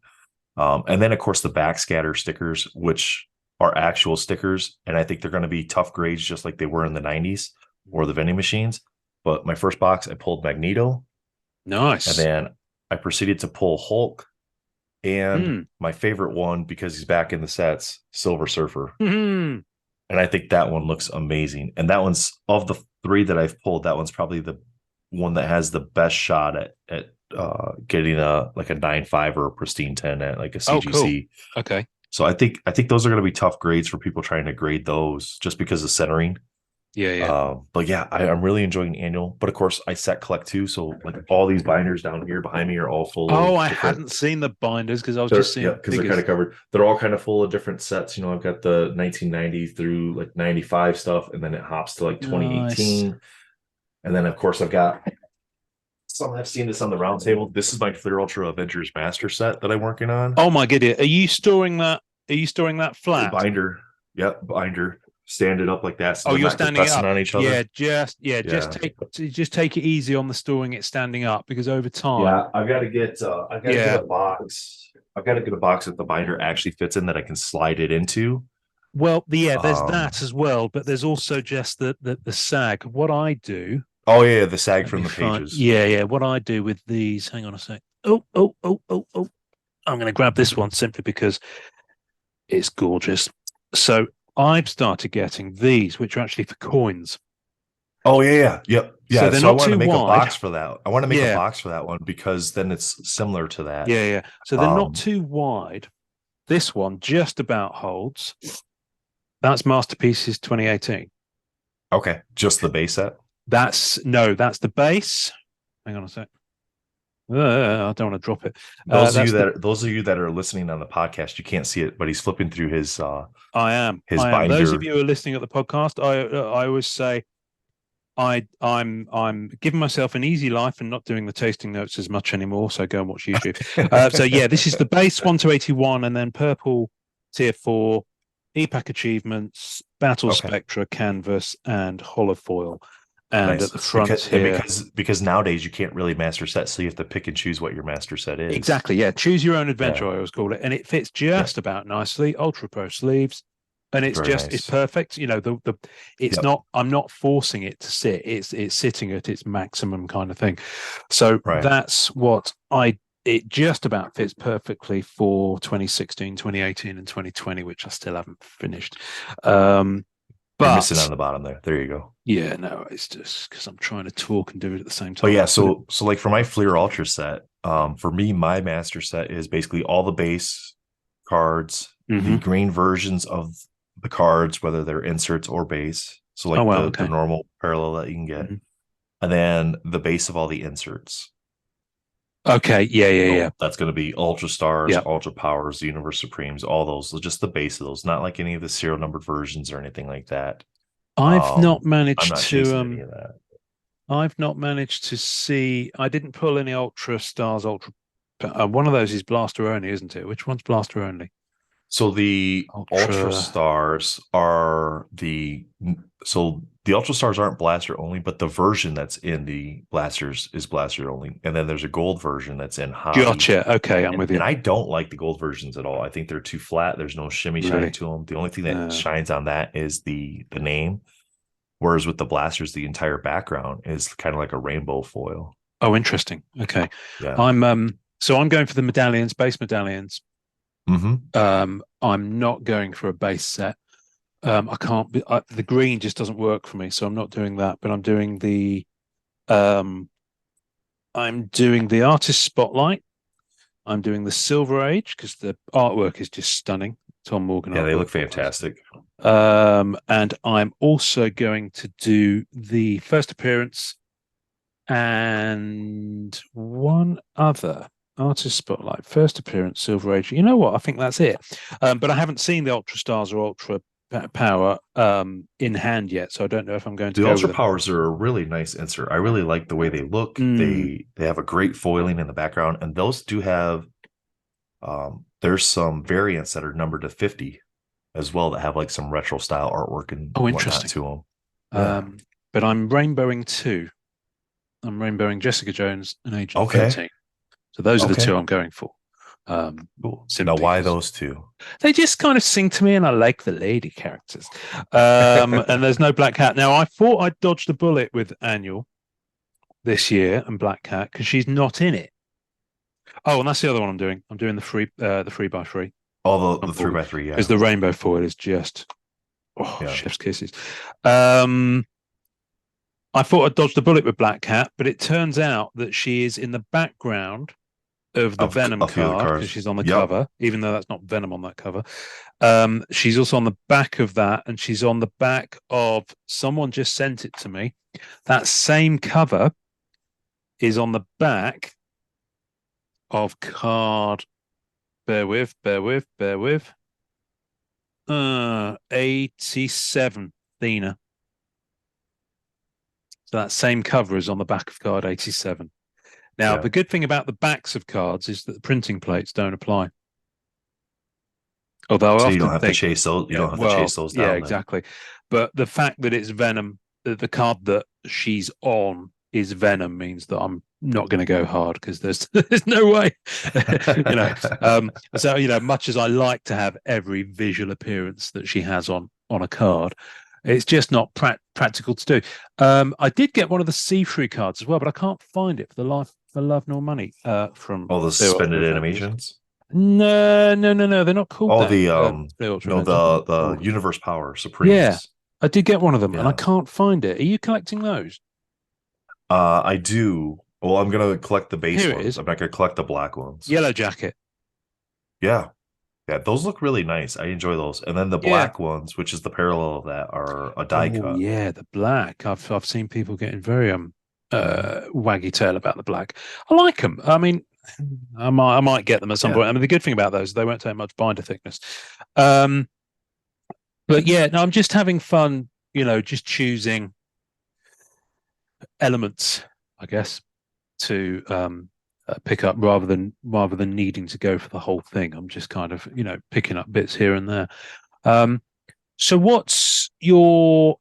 And then of course the backscatter stickers, which are actual stickers, and I think they're going to be tough grades just like they were in the 90s or the vending machines. But my first box, I pulled Magneto. Nice. And then I proceeded to pull Hulk. And my favorite one, because he's back in the sets, Silver Surfer. And I think that one looks amazing. And that one's, of the 3 that I've pulled, that one's probably the one that has the best shot at getting a 9.5 or a pristine 10 at like a CGC. Cool. Okay. So I think those are going to be tough grades for people trying to grade those just because of centering. Yeah. But yeah, I'm really enjoying Annual. But of course, I set collect too. So like all these binders down here behind me are all full. Oh, I hadn't seen the binders because I was just seeing. Yeah, because they're kind of covered. They're all kind of full of different sets. You know, I've got the 1990 through like 95 stuff, and then it hops to like 2018. Nice. And then of course I've got some. I've seen this on the round table. This is my Fleer Ultra Avengers Master set that I'm working on. Oh my goodness! Are you storing that? Are you storing that flat? The binder. Yep, binder. Stand it up like that. So you're standing it up on each other. Just take it easy on the storing it standing up, because over time. Yeah, I've got to get get a box. I've got to get a box that the binder actually fits in that I can slide it into. Well, there's that as well, but there's also just the sag. What I do. Oh yeah, the sag from the pages. Yeah. What I do with these. Hang on a sec. Oh. I'm going to grab this one simply because it's gorgeous. So I've started getting these, which are actually for coins. Oh yep. So Yeah. they're So I not want to too make a wide. box for that. I want to make a Yeah, box for that one because then it's similar to that. yeah. So they're not Um, too wide. This one just about holds. That's Masterpieces 2018. okay. Just the base set. That's the base. Hang on a sec. I don't want to drop it. Those of you that are listening on the podcast, you can't see it, but he's flipping through his I am. his I am. Those of binder. you who are listening at the podcast, I always say I'm giving myself an easy life and not doing the tasting notes as much anymore. So go and watch YouTube. So yeah, this is the base 1 to 81, and then purple tier 4, EPAC achievements, battle Okay. spectra, canvas, and holofoil. And Nice. at the front here, Because nowadays you can't really master set, so you have to pick and choose what your master set is. exactly, yeah. Choose your own adventure, Yeah. I always call it, and it fits just about nicely. Ultra Pro sleeves, and it's Very it's nice. perfect. You know, it's Yep. not. I'm not forcing it to sit. It's sitting at its maximum kind of thing. So Right. that's what It just about fits perfectly for 2016, 2018, and 2020, which I still haven't finished. You're missing But on the bottom there. There you go. yeah, no, it's just because I'm trying to talk and do it at the same But time. yeah, so like for my Fleer Ultra set, for me, my master set is basically all the base cards, the Mhm. green versions of the cards, whether they're inserts or base. So like Oh, wow, the okay. normal parallel that you can get. Mhm. And then the base of all the inserts. Okay, yeah. That's going to be Ultra Stars, Yeah. Ultra Powers, Universe Supremes, all those. So just the base of those, not like any of the serial numbered versions or anything like that. I've not I'm managed not to chasing any of that. I've not managed to see. I didn't pull any Ultra Stars. One of those is Blaster only, isn't it? Which one's Blaster only? So the Ultra Ultra. Stars are the Ultra Stars aren't blaster only, but the version that's in the blasters is blaster only. And then there's a gold version that's in hobby. Gotcha. Okay, I'm with you. And I don't like the gold versions at all. I think they're too flat. There's no shimmy shine Really? to them. The only thing that shines on that is the name. Whereas with the blasters, the entire background is kind of like a rainbow foil. Oh, interesting. Okay. Yeah. I'm going for the medallions, base medallions. Mm-hmm. I'm not going for a base set. I can't be, the green just doesn't work for me, so I'm not doing that. But I'm doing the artist spotlight. I'm doing the Silver Age because the artwork is just stunning. Tom Morgan. Yeah, they artwork. look fantastic. And I'm also going to do the first appearance and one other artist spotlight. First appearance, Silver Age. You know what? I think that's it. But I haven't seen the Ultra Stars or Ultra Power in hand yet, so I don't know if I'm going to The go Ultra with Powers are a really nice insert. I really like the way they look. They have a great foiling in the background, and those do have there's some variants that are numbered to 50 as well that have like some retro style artwork and whatnot to them. Yeah. But I'm rainbowing 2. I'm rainbowing Jessica Jones and Agent 13. So those are the 2 I'm going for. Cool. Now, why those 2? They just kind of sing to me, and I like the lady characters. And there's no Black Cat. Now, I thought I dodged a bullet with Annual this year and Black Cat because she's not in it. Oh, and that's the other one I'm doing. I'm doing the 3x3. Oh, the 3x3, yeah. Because the rainbow foil is just chef's kisses. I thought I dodged a bullet with Black Cat, but it turns out that she is in the background of the Venom card because she's on the cover, even though that's not Venom on that cover. She's also on the back of that, and she's on the back of someone just sent it to me. That same cover is on the back of card. Bear with. 87 Thena. So that same cover is on the back of card 87. Now, the good thing about the backs of cards is that the printing plates don't apply. Although so I you don't often have think, to chase those. You don't have to chase those down. Yeah, exactly. But the fact that it's Venom, the card that she's on is Venom, means that I'm not going to go hard because there's no way. So much as I like to have every visual appearance that she has on a card, it's just not practical to do. I did get one of the see-through cards as well, but I can't find it for love nor money. From the suspended animations. No, they're not called that. The Universe Power Supremes. Yeah, I did get one of them, and I Yeah. can't find it. Are you collecting those? I do. Well, I'm gonna collect the base Here it ones. is. I'm not gonna collect the black ones. Yellow Jacket. Yeah. Yeah, those look really nice. I enjoy those. And then the Yeah. black ones, which is the parallel of that, are a die Oh cut. yeah, the black. I've seen people getting very waggy tail about the black. I like them. I mean, I might get them at some Yeah. point. I mean, the good thing about those is they won't take much binder thickness. Um, but yeah, no, I'm just having fun. Just choosing elements, I guess, to pick up rather than needing to go for the whole thing. I'm just kind of picking up bits here and there. So what's your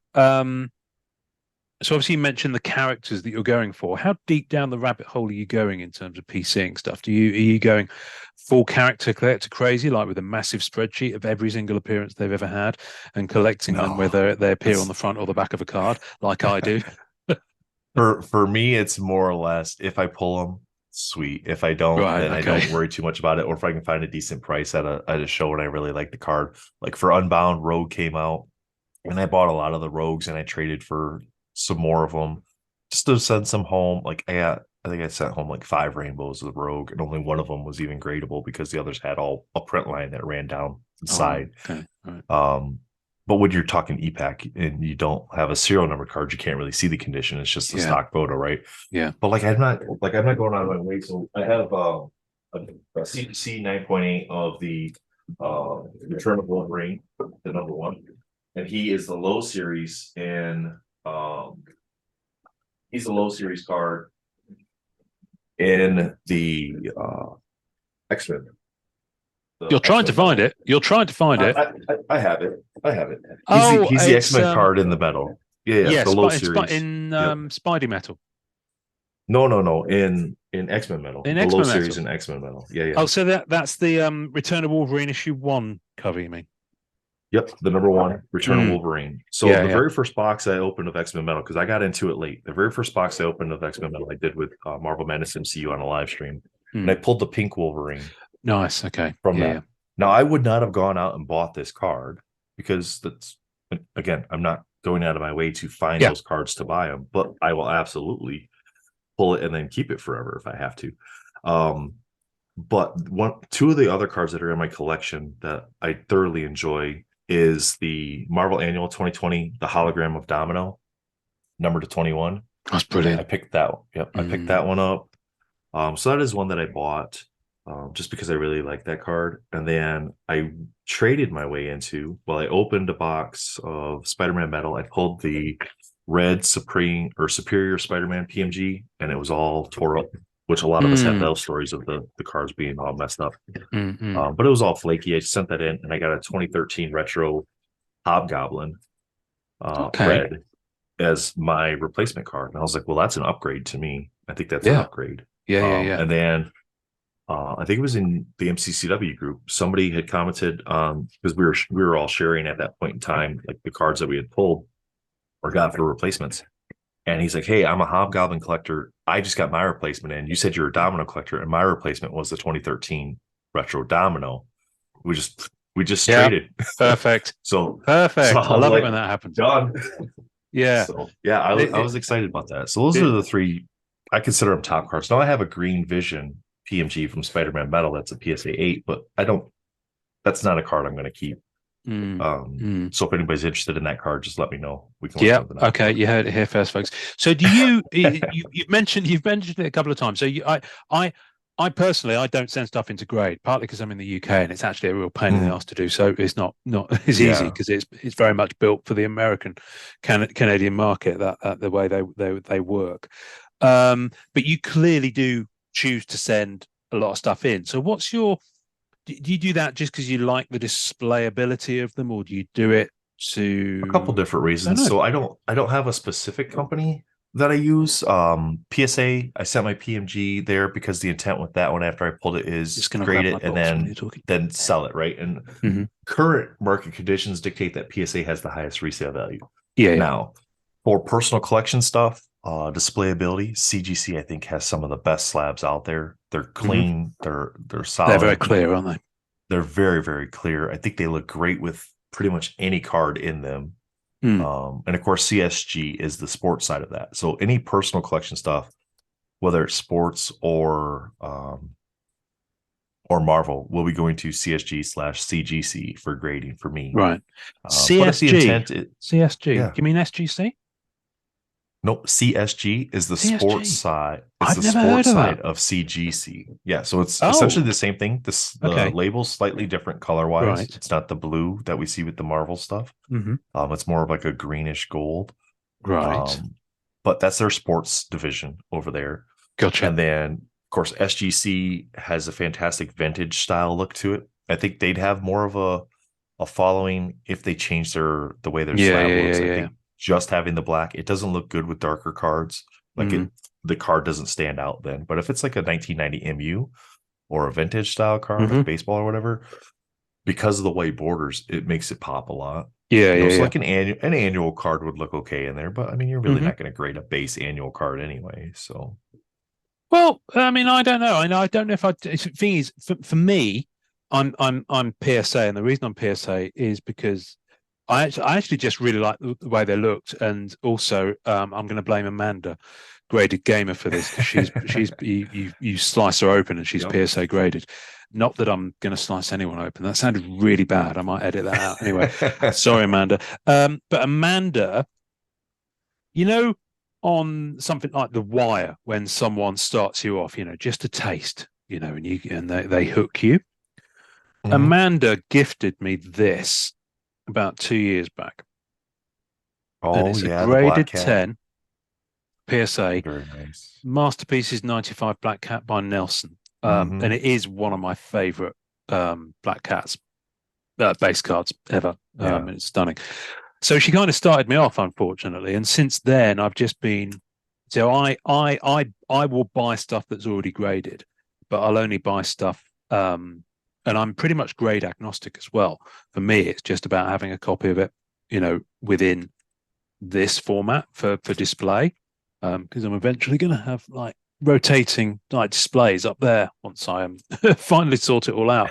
so obviously you mentioned the characters that you're going for. How deep down the rabbit hole are you going in terms of PCing stuff? Are you going full character collector crazy, like with a massive spreadsheet of every single appearance they've ever had and collecting them No, whether they appear it's on the front or the back of a card, like I do? for me, it's more or less if I pull them, sweet. If I don't, Right, then I okay. don't worry too much about it. Or if I can find a decent price at a show and I really like the card. Like for Unbound, Rogue came out, and I bought a lot of the Rogues and I traded for some more of them just to send some home. Like I think I sent home like 5 rainbows of the Rogue, and only one of them was even gradable because the others had all a print line that ran down the Oh, side. okay. Right. But when you're talking EPAC and you don't have a serial number card, you can't really see the condition. It's just a Yeah. stock photo, right? Yeah. But I'm not going out of my way. So I have a CPC 9.8 of the Return of Wolverine, the number 1, and he is the low series in he's a low series card in the X-Men. You're trying to find it. You're trying to find it. I have it. I have it. Oh, He's the it's X-Men card in the metal. Yeah, yes, the low in series. Spidey Metal. No. In X-Men metal. In The low X-Men series Metal. in X-Men metal. Yeah. Oh, so that's the Return of Wolverine issue 1 cover, you mean? Yep, the number 1, Return of Mm. Wolverine. So Yeah, the yeah. very first box I opened of X-Men metal, because I got into it late. The very first box I opened of X-Men metal I did with Marvel Madness MCU on a live stream. And I pulled the pink Wolverine Nice. Okay. from Yeah, that. yeah. Now, I would not have gone out and bought this card because that's, again, I'm not going out of my way to find Yeah. those cards to buy them, but I will absolutely pull it and then keep it forever if I have to. But two of the other cards that are in my collection that I thoroughly enjoy is the Marvel Annual 2020, the hologram of Domino, number to 21. That's brilliant. I picked that. Yep, I picked that one up. So that is one that I bought just because I really like that card. And then I traded my way into, well, I opened a box of Spider-Man metal. I pulled the red Superior Spider-Man PMG, and it was all tore up, which a lot of us have those stories of the cards being all messed up. But it was all flaky. I sent that in, and I got a 2013 retro Hobgoblin red as my replacement card. And I was like, well, that's an upgrade to me. I think that's an upgrade. Yeah. And then I think it was in the MCCW group. Somebody had commented because we were all sharing at that point in time, like the cards that we had pulled or got for replacements. And he's like, hey, I'm a Hobgoblin collector. I just got my replacement in. You said you're a Domino collector, and my replacement was the 2013 retro Domino. We just traded. Perfect. Perfect. So I love it when that happens. Done. Yeah. So I was excited about that. So those are the 3 I consider them top cards. Now I have a Green Vision PMG from Spider-Man Metal. That's a PSA 8, but that's not a card I'm going to keep. So if anybody's interested in that card, just let me know. We can work something out. Okay, you heard it here first, folks. So do you've mentioned it a couple of times. So I personally, I don't send stuff into grade, partly because I'm in the UK and it's actually a real pain in the ass to do. So it's not as easy because it's very much built for the American Canadian market, that the way they work. But you clearly do choose to send a lot of stuff in. So do you do that just because you like the displayability of them, or do you do it to a couple different reasons? So I don't have a specific company that I use. PSA, I sent my PMG there because the intent with that one after I pulled it is grade it and then sell it, right? And current market conditions dictate that PSA has the highest resale value. Now, for personal collection stuff, displayability, CGC I think has some of the best slabs out there. They're clean, they're solid. They're very clear, aren't they? They're very, very clear. I think they look great with pretty much any card in them. And of course, CSG is the sports side of that. So any personal collection stuff, whether it's sports or Marvel, will be going to CSG/CGC for grading for me. Right. But if the intent, CSG. yeah, You mean SGC? nope. CSG is the sports CSG. side. It's I've the never heard sports of side that. of CGC. Yeah, so it's essentially Oh, the same thing. The okay. label's slightly different color wise. Right. It's not the blue that we see with the Marvel stuff. Mm-hmm. It's more of like a greenish gold. Right. But that's their sports division over there. Gotcha. And then, of course, SGC has a fantastic vintage style look to it. I think they'd have more of a following if they change the way their Yeah, slab yeah, looks. yeah, I yeah. think just having the black, it doesn't look good with darker cards. Like Mm. the card doesn't stand out then. But if it's like a 1990 MU or a vintage style card, Mm-hmm. like baseball or whatever, because of the white borders, it makes it pop a lot. Yeah, yeah, So yeah. like an annual card would look okay in there, but I mean, you're really Mm-hmm. not going to grade a base annual card anyway. So Well, I mean, I don't know. I don't know if I. The thing is, for me, I'm PSA, and the reason I'm PSA is because I actually just really like the way they looked, and also I'm going to blame Amanda, graded gamer, for this because she's you slice her open and she's Yep. PSA graded. Not that I'm going to slice anyone open. That sounded really bad. I might edit that out anyway. Sorry, Amanda. But Amanda, you know, on something like The Wire, when someone starts you off, just a taste, and they hook you. Mhm. Amanda gifted me this about 2 years back, and Oh it's a yeah, the Black graded Cat. 10 PSA. Very nice. Masterpieces 95 Black Cat by Nelson. And Hmm. it is one of my favorite Black Cats base cards ever. Yeah. It's stunning. So she kind of started me off, unfortunately, and since then I've just been. So I will buy stuff that's already graded, but I'll only buy stuff. And I'm pretty much grade agnostic as well. For me, it's just about having a copy of it, within this format for display, because I'm eventually going to have like rotating like displays up there once I finally sort it all out.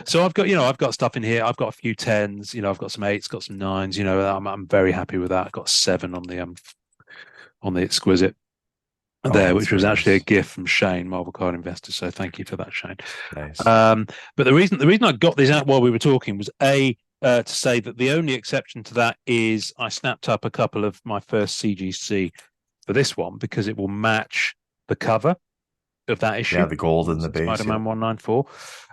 So I've got stuff in here. I've got a few tens. I've got some eights, got some nines. I'm very happy with that. I've got 7 on the exquisite Oh, there, that's which was very actually a nice. gift from Shane, Marvel Card Investor. So thank you for that, Shane. Nice. But the reason I got this out while we were talking was to say that the only exception to that is I snapped up a couple of my first CGC for this one because it will match the cover of that Yeah, issue, the gold in the base. Spider-Man Yep. 194.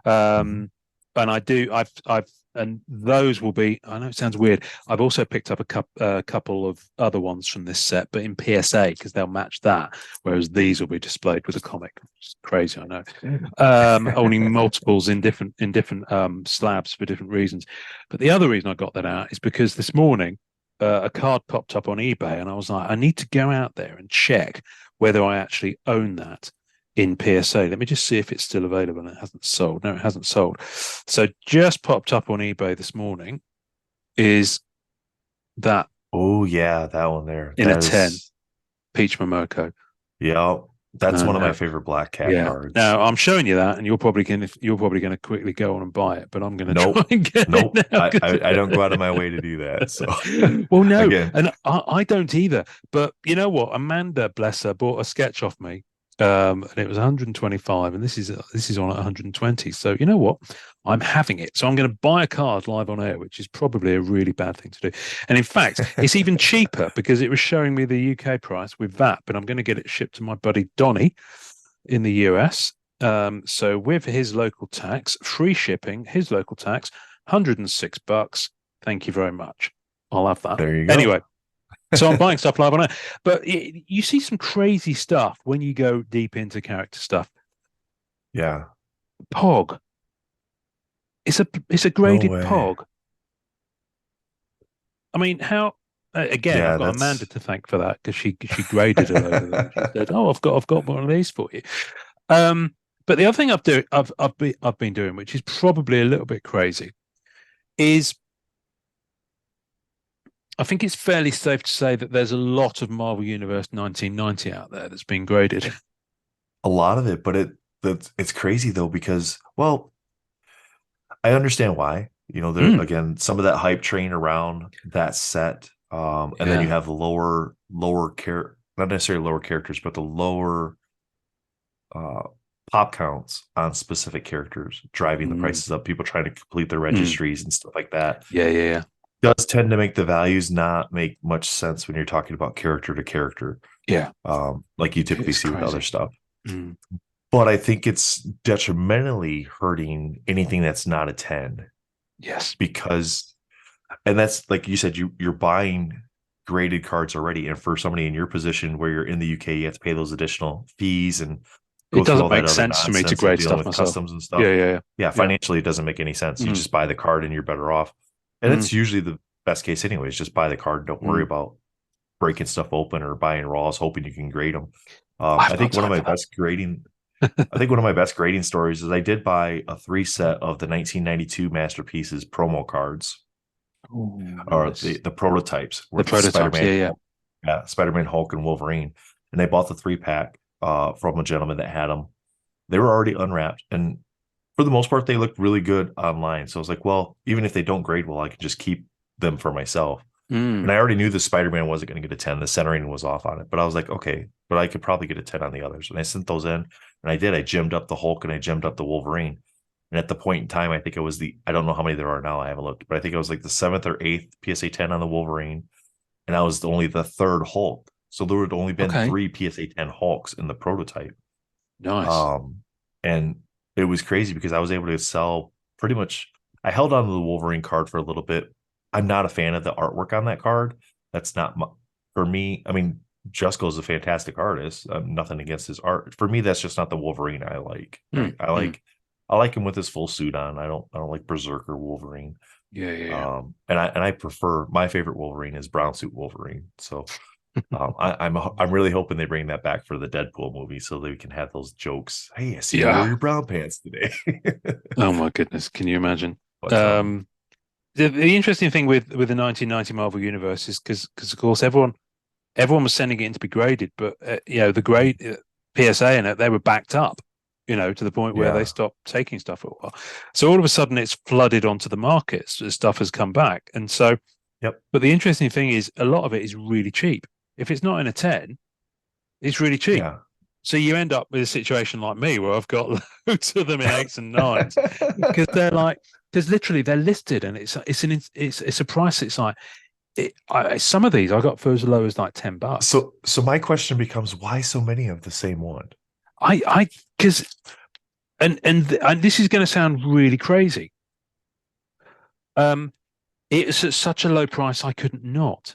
Mhm. And and those will be. I know it sounds weird. I've also picked up a couple of other ones from this set, but in PSA because they'll match that. Whereas these will be displayed with a comic. It's crazy, I know. Only multiples in different slabs for different reasons. But the other reason I got that out is because this morning a card popped up on eBay, and I was like, I need to go out there and check whether I actually own that in PSA. Let me just see if it's still available. And it hasn't sold. No, it hasn't sold. So just popped up on eBay this morning is that Oh yeah, that one there. in a That 10 is, Peach Momoko. yeah, that's one of my Now, favorite Black Cat yeah. cards. Now I'm showing you that, and you're probably gonna quickly go on and buy it, but I'm gonna try Nope. and get it Nope. now. I don't go out of my way to do that. So Well, no, again, and I don't either. But you know what? Amanda, bless her, bought a sketch off me, and it was 125, and this is on at 120. So you know what? I'm having it. So I'm going to buy a card live on air, which is probably a really bad thing to do. And in fact, it's even cheaper because it was showing me the UK price with that, but I'm going to get it shipped to my buddy Donny in the US. So with his local tax, free shipping, his local tax, $106. Thank you very much. I'll have that. there you Anyway, go. so I'm buying stuff live on air. But you see some crazy stuff when you go deep into character stuff. Yeah. Pog. It's a No graded way. Pog. I mean, how? Again, I've Yeah, got Amanda that's to thank for that because she graded a load of them. She said, "Oh, I've got one of these for you." Um, but the other thing I've been doing, which is probably a little bit crazy, is I think it's fairly safe to say that there's a lot of Marvel Universe 1990 out there that's been graded. a lot of it, but it's crazy though because well, I understand why. You know, there again, some of that hype train around that set. And then you have the not necessarily lower characters, but the lower uh, pop counts on specific characters, driving the prices up. People trying to complete their registries and stuff like that. Yeah. Does tend to make the values not make much sense when you're talking about character to character. Yeah. Like you typically It's see with crazy. other stuff. But I think it's detrimentally hurting anything that's not a 10. Yes. Because, and that's like you said, you're buying graded cards already. And for somebody in your position where you're in the UK, you have to pay those additional fees and go It through doesn't all that make other sense to me to nonsense of grade dealing stuff with myself. customs and stuff. Yeah. Yeah, financially, it doesn't make any sense. You just buy the card and you're better off. And it's usually the best case anyways. Just buy the card. Don't worry about breaking stuff open or buying raws, hoping you can grade them. I think one of my best grading stories is I did buy a 3 set of the 1992 Masterpieces promo cards, or the prototypes. The prototypes, Spider-Man, Spider-Man, Hulk, and Wolverine. And they bought the 3-pack from a gentleman that had them. They were already unwrapped, and for the most part, they looked really good online. So I was like, well, even if they don't grade well, I can just keep them for myself. And I already knew the Spider-Man wasn't going to get a 10. The centering was off on it. But I was like, okay, but I could probably get a 10 on the others. And I sent those in, and I did. I gemmed up the Hulk and I gemmed up the Wolverine. And at the point in time, I think it was I don't know how many there are now. I haven't looked, but I think it was like the 7th or 8th PSA 10 on the Wolverine. And I was only the 3rd Hulk. So there would only been 3 PSA 10 Hulks in the prototype. Nice. And it was crazy because I was able to sell pretty much. I held on to the Wolverine card for a little bit. I'm not a fan of the artwork on that card. That's not for me. I mean, Jusko is a fantastic artist. Nothing against his art. For me, that's just not the Wolverine I like. Right? I like him with his full suit on. I don't like Berserker Wolverine. Yeah. And I prefer, my favorite Wolverine is brown suit Wolverine. So I'm really hoping they bring that back for the Deadpool movie so that we can have those jokes. Hey, I see you wear your brown pants today. Oh my goodness, can you imagine? But, the interesting thing with the 1990 Marvel Universe is because of course everyone was sending it in to be graded, but the grade PSA and they were backed up, to the point where they stopped taking stuff for a while. So all of a sudden it's flooded onto the markets as stuff has come back, and so. Yep. But the interesting thing is a lot of it is really cheap. If it's not in a 10, it's really cheap. Yeah. So you end up with a situation like me where I've got loads of them in 8s and 9s because literally they're listed and it's a price. It's like some of these I got for as low as like $10. So my question becomes, why so many of the same one? Because and this is going to sound really crazy. It's at such a low price I couldn't not.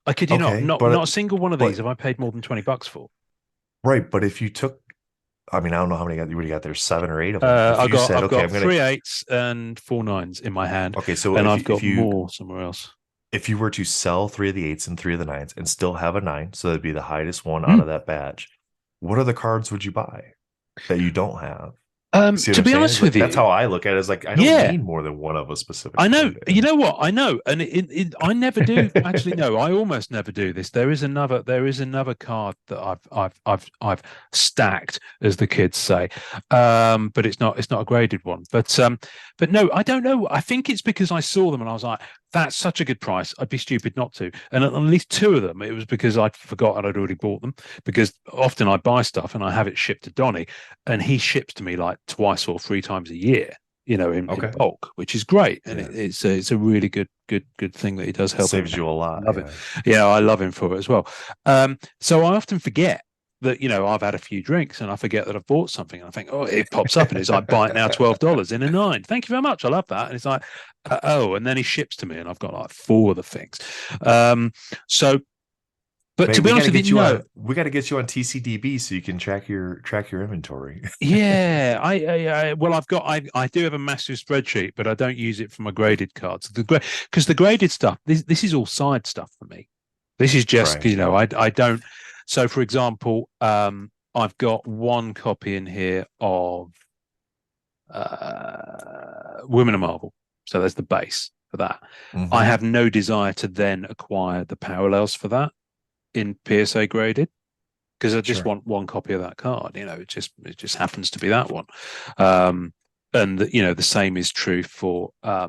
I kid you not a single one of these have I paid more than $20 for. Right, but if you took, I mean, I don't know how many you got there, 7 or 8 of them. I've got 3 8s and 4 9s in my hand. Okay, so I've got more somewhere else. If you were to sell 3 of the 8s and 3 of the 9s and still have a 9, so that'd be the highest one out of that batch, what other cards would you buy that you don't have? To be honest with you, that's how I look at it. Is like I don't need more than one of a specific. I know. You know what? I know, and I never do. Actually, no, I almost never do this. There is another card that I've stacked, as the kids say, but it's not a graded one. But no, I don't know. I think it's because I saw them and I was like, that's such a good price. I'd be stupid not to. And at least 2 of them, it was because I'd forgotten I'd already bought them. Because often I buy stuff and I have it shipped to Donnie, and he ships to me like twice or 3 times a year, in bulk, which is great. And it's a really good thing that he does help. Saves you a lot. Love it. Yeah, I love him for it as well. So I often forget that, I've had a few drinks and I forget that I've bought something and I think, oh, it pops up and it's like, buy it now, $12 in a 9. Thank you very much. I love that. And it's like, and then he ships to me and I've got like 4 of the things. But mate, to be honest with you, we got to get you on TCDB so you can track your inventory. Yeah, I do have a massive spreadsheet, but I don't use it for my graded cards. Because the graded stuff, this is all side stuff for me. This is just I don't. So, for example, I've got 1 copy in here of Women of Marvel. So there's the base for that. Mm-hmm. I have no desire to then acquire the parallels for that in PSA graded, because I just want 1 copy of that card. It just happens to be that one. and the same is true for uh,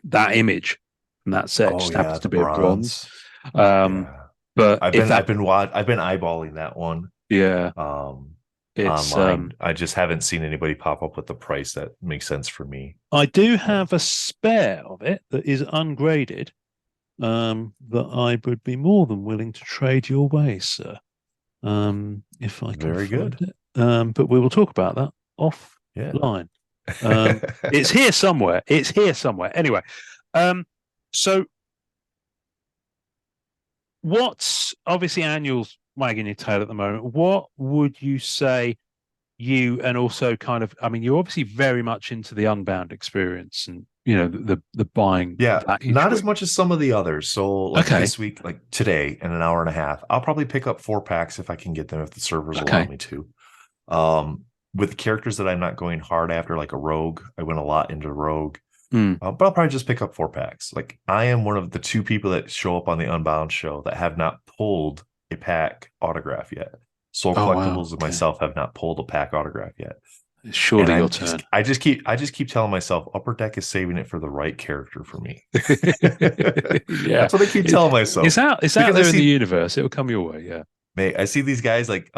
that image from that set Oh just yeah, happens to the be a bronze. bronze. Um, Yeah. but I've if been that, eyeballing that one yeah, um it's online. I just haven't seen anybody pop up with the price that makes sense for me. I do But have a spare of it that is ungraded, that I would be more than willing to trade your way, sir. If I can very find good. it. But we will talk about that Yeah. offline. It's here somewhere. It's here somewhere. Anyway, so what's obviously annuals wagging your tail at the moment? What would you say you and also kind of? I mean, you're obviously very much into the Unbound experience and the buying Yeah, that each not as week. much as some of the others. So like Okay, this week, like today in an hour and a half, I'll probably pick up 4 packs if I can get them, if the servers allow okay, me to. With characters that I'm not going hard after, like a rogue, I went a lot into rogue. mm. But I'll probably just pick up 4 packs. Like I am one of the 2 people that show up on the Unbound show that have not pulled a pack autograph yet. Soul Oh wow, Collectibles and okay. myself have not pulled a pack autograph yet. It's And surely your turn. I just keep telling myself Upper Deck is saving it for the right character for me. Yeah, That's what I keep telling myself. it's out Because I there in the see, universe. It'll come your way. Yeah. mate, I see these guys like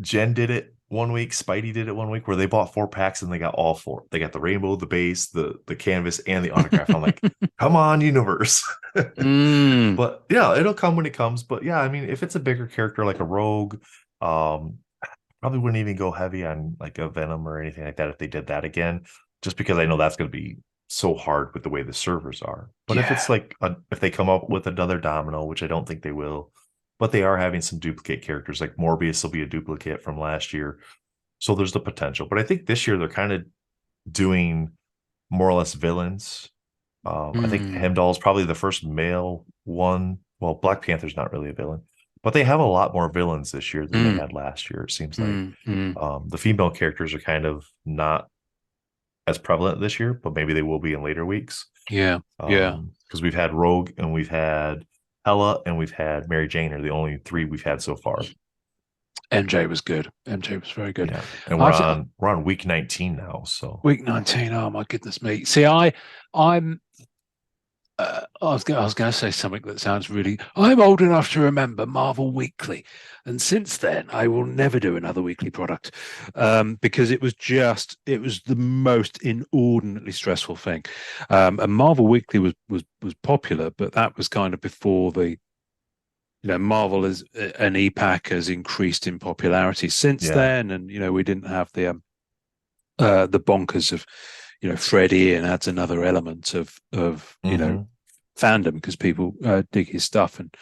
Jen did it one week, Spidey did it one week where they bought 4 packs and they got all 4. They got the rainbow, the base, the canvas, and the autograph. I'm like, come on, universe. Mm, But yeah, it'll come when it comes. But yeah, I mean, if it's a bigger character like a rogue, um, probably wouldn't even go heavy on like a Venom or anything like that if they did that again, just because I know that's going to be so hard with the way the servers are. But if it's yeah. like if they come up with another Domino, which I don't think they will, but they are having some duplicate characters, like Morbius will be a duplicate from last year, so there's the potential. But I think this year they're kind of doing more or less villains. I think Mm, Heimdall is probably the first male one. Well, Black Panther's not really a villain, but they have a lot more villains this year than they mm, had last year. It seems like mm. the female characters are kind of not as prevalent this year, but maybe they will be in later weeks. Yeah. Yeah. Because we've had Rogue and we've had Hela and we've had Mary Jane are the only 3 we've had so far. MJ was good. MJ was very good. Yeah, and I've we're on week 19 now. So week 19. Oh my goodness me. See, I'm I was going to say something that sounds really. I'm old enough to remember Marvel Weekly, and since then I will never do another weekly product, because it was the most inordinately stressful thing. And Marvel Weekly was popular, but that was kind of before Marvel as an EPAC has increased in popularity since yeah, then, and we didn't have the bonkers of Freddie, and adds another element of hmm fandom because people dig his stuff. And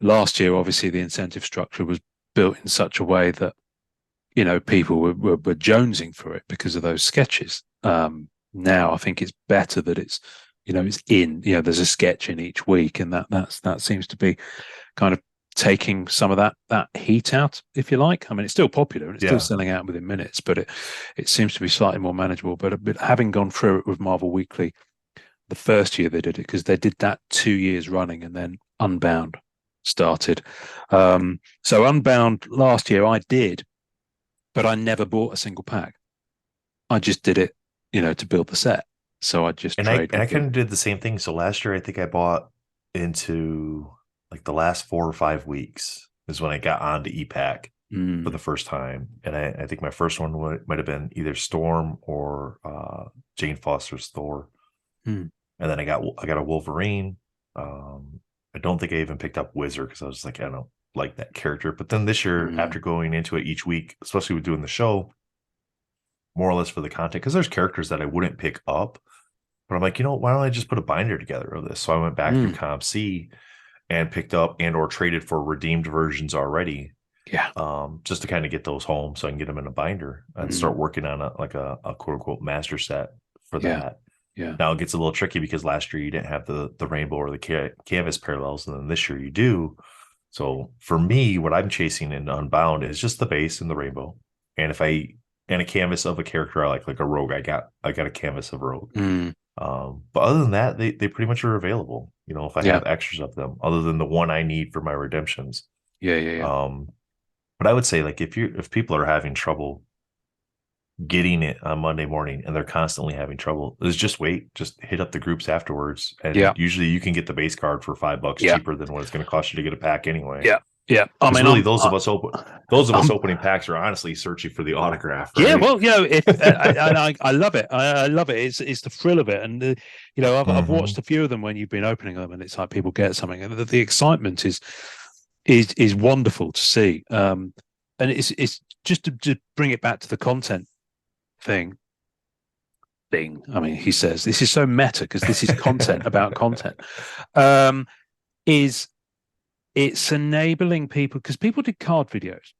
last year, obviously, the incentive structure was built in such a way that people were jonesing for it because of those sketches. Now, I think it's better that it's in there's a sketch in each week, and that seems to be kind of taking some of that heat out, if you like. I mean, it's still popular and it's still yeah, selling out within minutes, but it seems to be slightly more manageable. But having gone through it with Marvel Weekly, the first year they did it, because they did that 2 years running, and then Unbound started. So Unbound last year I did, but I never bought a single pack. I just did it, to build the set. So I just trade and I with kind them. of did the same thing. So last year, I think I bought into like the last 4 or 5 weeks is when I got on to EPAC for Mm, the first time, and I think my first one might have been either Storm or Jane Foster's Thor, mm, and then I got a Wolverine. I don't think I even picked up Wizard because I was just like I don't like that character. But then this year, mm, after going into it each week, especially with doing the show, more or less for the content, because there's characters that I wouldn't pick up. But I'm like, why don't I just put a binder together of this? So I went back through mm. Comp C and picked up and or traded for redeemed versions already, Yeah. just to kind of get those home so I can get them in a binder and Mm, start working on a quote unquote master set for yeah. that. Yeah. Now it gets a little tricky because last year you didn't have the rainbow or the canvas parallels, and then this year you do. So for me, what I'm chasing in Unbound is just the base and the rainbow, and if I and a canvas of a character I like a rogue, I got a canvas of rogue. Mm, But other than that, they pretty much are available. If I yeah. have extras of them, other than the one I need for my redemptions. Yeah. Yeah. Yeah. Um, But I would say, like, if people are having trouble getting it on Monday morning and they're constantly having trouble, is just wait, just hit up the groups afterwards. Yeah. And usually you can get the base card for $5 Yeah. cheaper than what it's going to cost you to get a pack anyway. Yeah. Yeah. I Because mean, really, those of us I'm opening packs are honestly searching for the autograph, yeah, right? well, if I love it. I love it. It's the thrill of it, and I've watched a few of them when you've been opening them, and it's like people get something, and the excitement is wonderful to see. And it's just to bring it back to the content thing. I mean, he says this is so meta because this is content about content. Is it's enabling people because people did card videos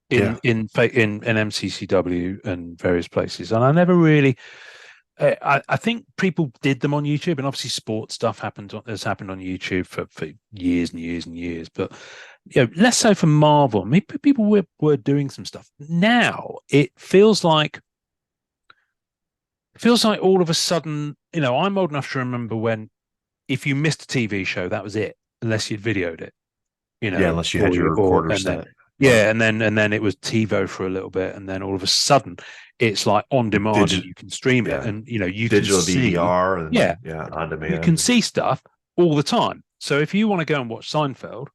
in MCCW and various places, and I never really. I think people did them on YouTube, and obviously sports stuff has happened on YouTube for years and years and years. But less so for Marvel. Maybe people were doing some stuff. Now it feels like all of a sudden, I'm old enough to remember when if you missed a TV show, that was it, unless you'd videoed it. Unless you had your recorder set. And then it was TiVo for a little bit, and then all of a sudden it's like on demand and you can stream it, and you digital can see, DVR and on demand. You can see stuff all the time. So if you want to go and watch Seinfeld,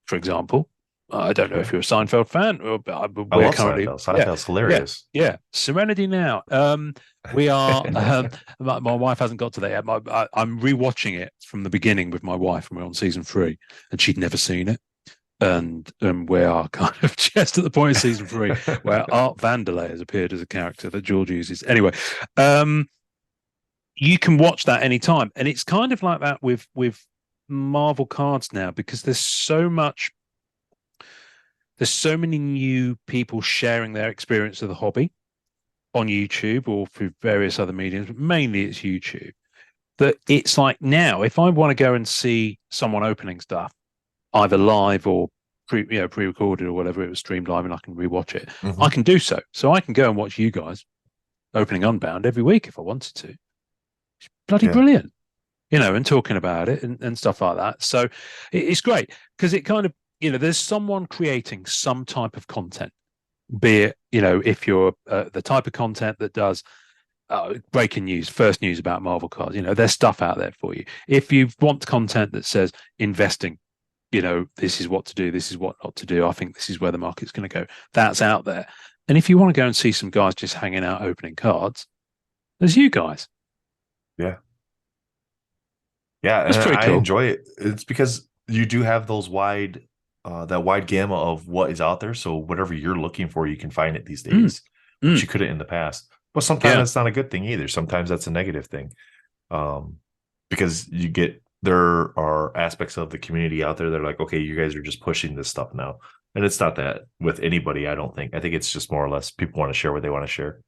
for example, I don't know if you're a Seinfeld fan, but I love currently Seinfeld. Seinfeld's hilarious. Yeah. Serenity Now. We are. My wife hasn't got to that yet. I'm rewatching it from the beginning with my wife, and we're on season 3, and she'd never seen it. And we are kind of just at the point of season 3 where Art Vandelay has appeared as a character that George uses. Anyway, you can watch that anytime, and it's kind of like that with Marvel cards now because there's so many new people sharing their experience of the hobby on YouTube or through various other mediums. But mainly, it's YouTube. That it's like now, if I want to go and see someone opening stuff, either live or pre-recorded or whatever, it was streamed live and I can rewatch it. Mm-hmm. I can do so. So I can go and watch you guys opening Unbound every week if I wanted to. It's bloody brilliant, and talking about it and stuff like that. So it's great because it kind of, there's someone creating some type of content, be it, if you're the type of content that does breaking news, first news about Marvel cards, there's stuff out there for you. If you want content that says investing, this is what to do, this is what not to do, I think this is where the market's going to go, that's out there. And if you want to go and see some guys just hanging out opening cards, there's you guys. Yeah, and pretty cool. I enjoy it. It's because you do have those wide gamma of what is out there, so whatever you're looking for you can find it these days, which you couldn't in the past. But sometimes that's not a good thing either. Sometimes that's a negative thing, because there are aspects of the community out there that are like, okay, you guys are just pushing this stuff now. And it's not that with anybody, I don't think. I think it's just more or less people want to share what they want to share.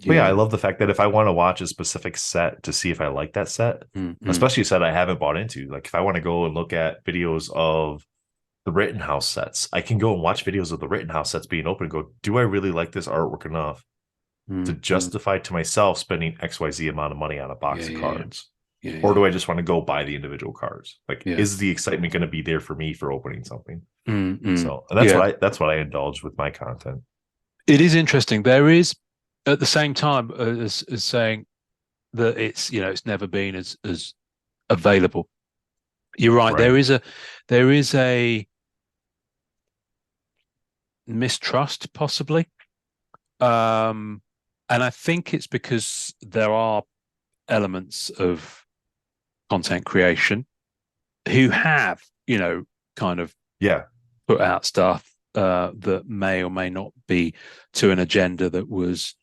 But I love the fact that if I want to watch a specific set to see if I like that set, especially a set I haven't bought into, like if I want to go and look at videos of the Rittenhouse sets, I can go and watch videos of the Rittenhouse sets being open and go, do I really like this artwork enough to justify to myself spending XYZ amount of money on a box of cards? Or do I just want to go buy the individual cards? Like, is the excitement going to be there for me for opening something? So that's what I indulge with my content. It is interesting. There is, at the same time as saying that it's never been as available. You're right. There is a mistrust possibly, and I think it's because there are elements of content creation who have kind of put out stuff that may or may not be to an agenda that was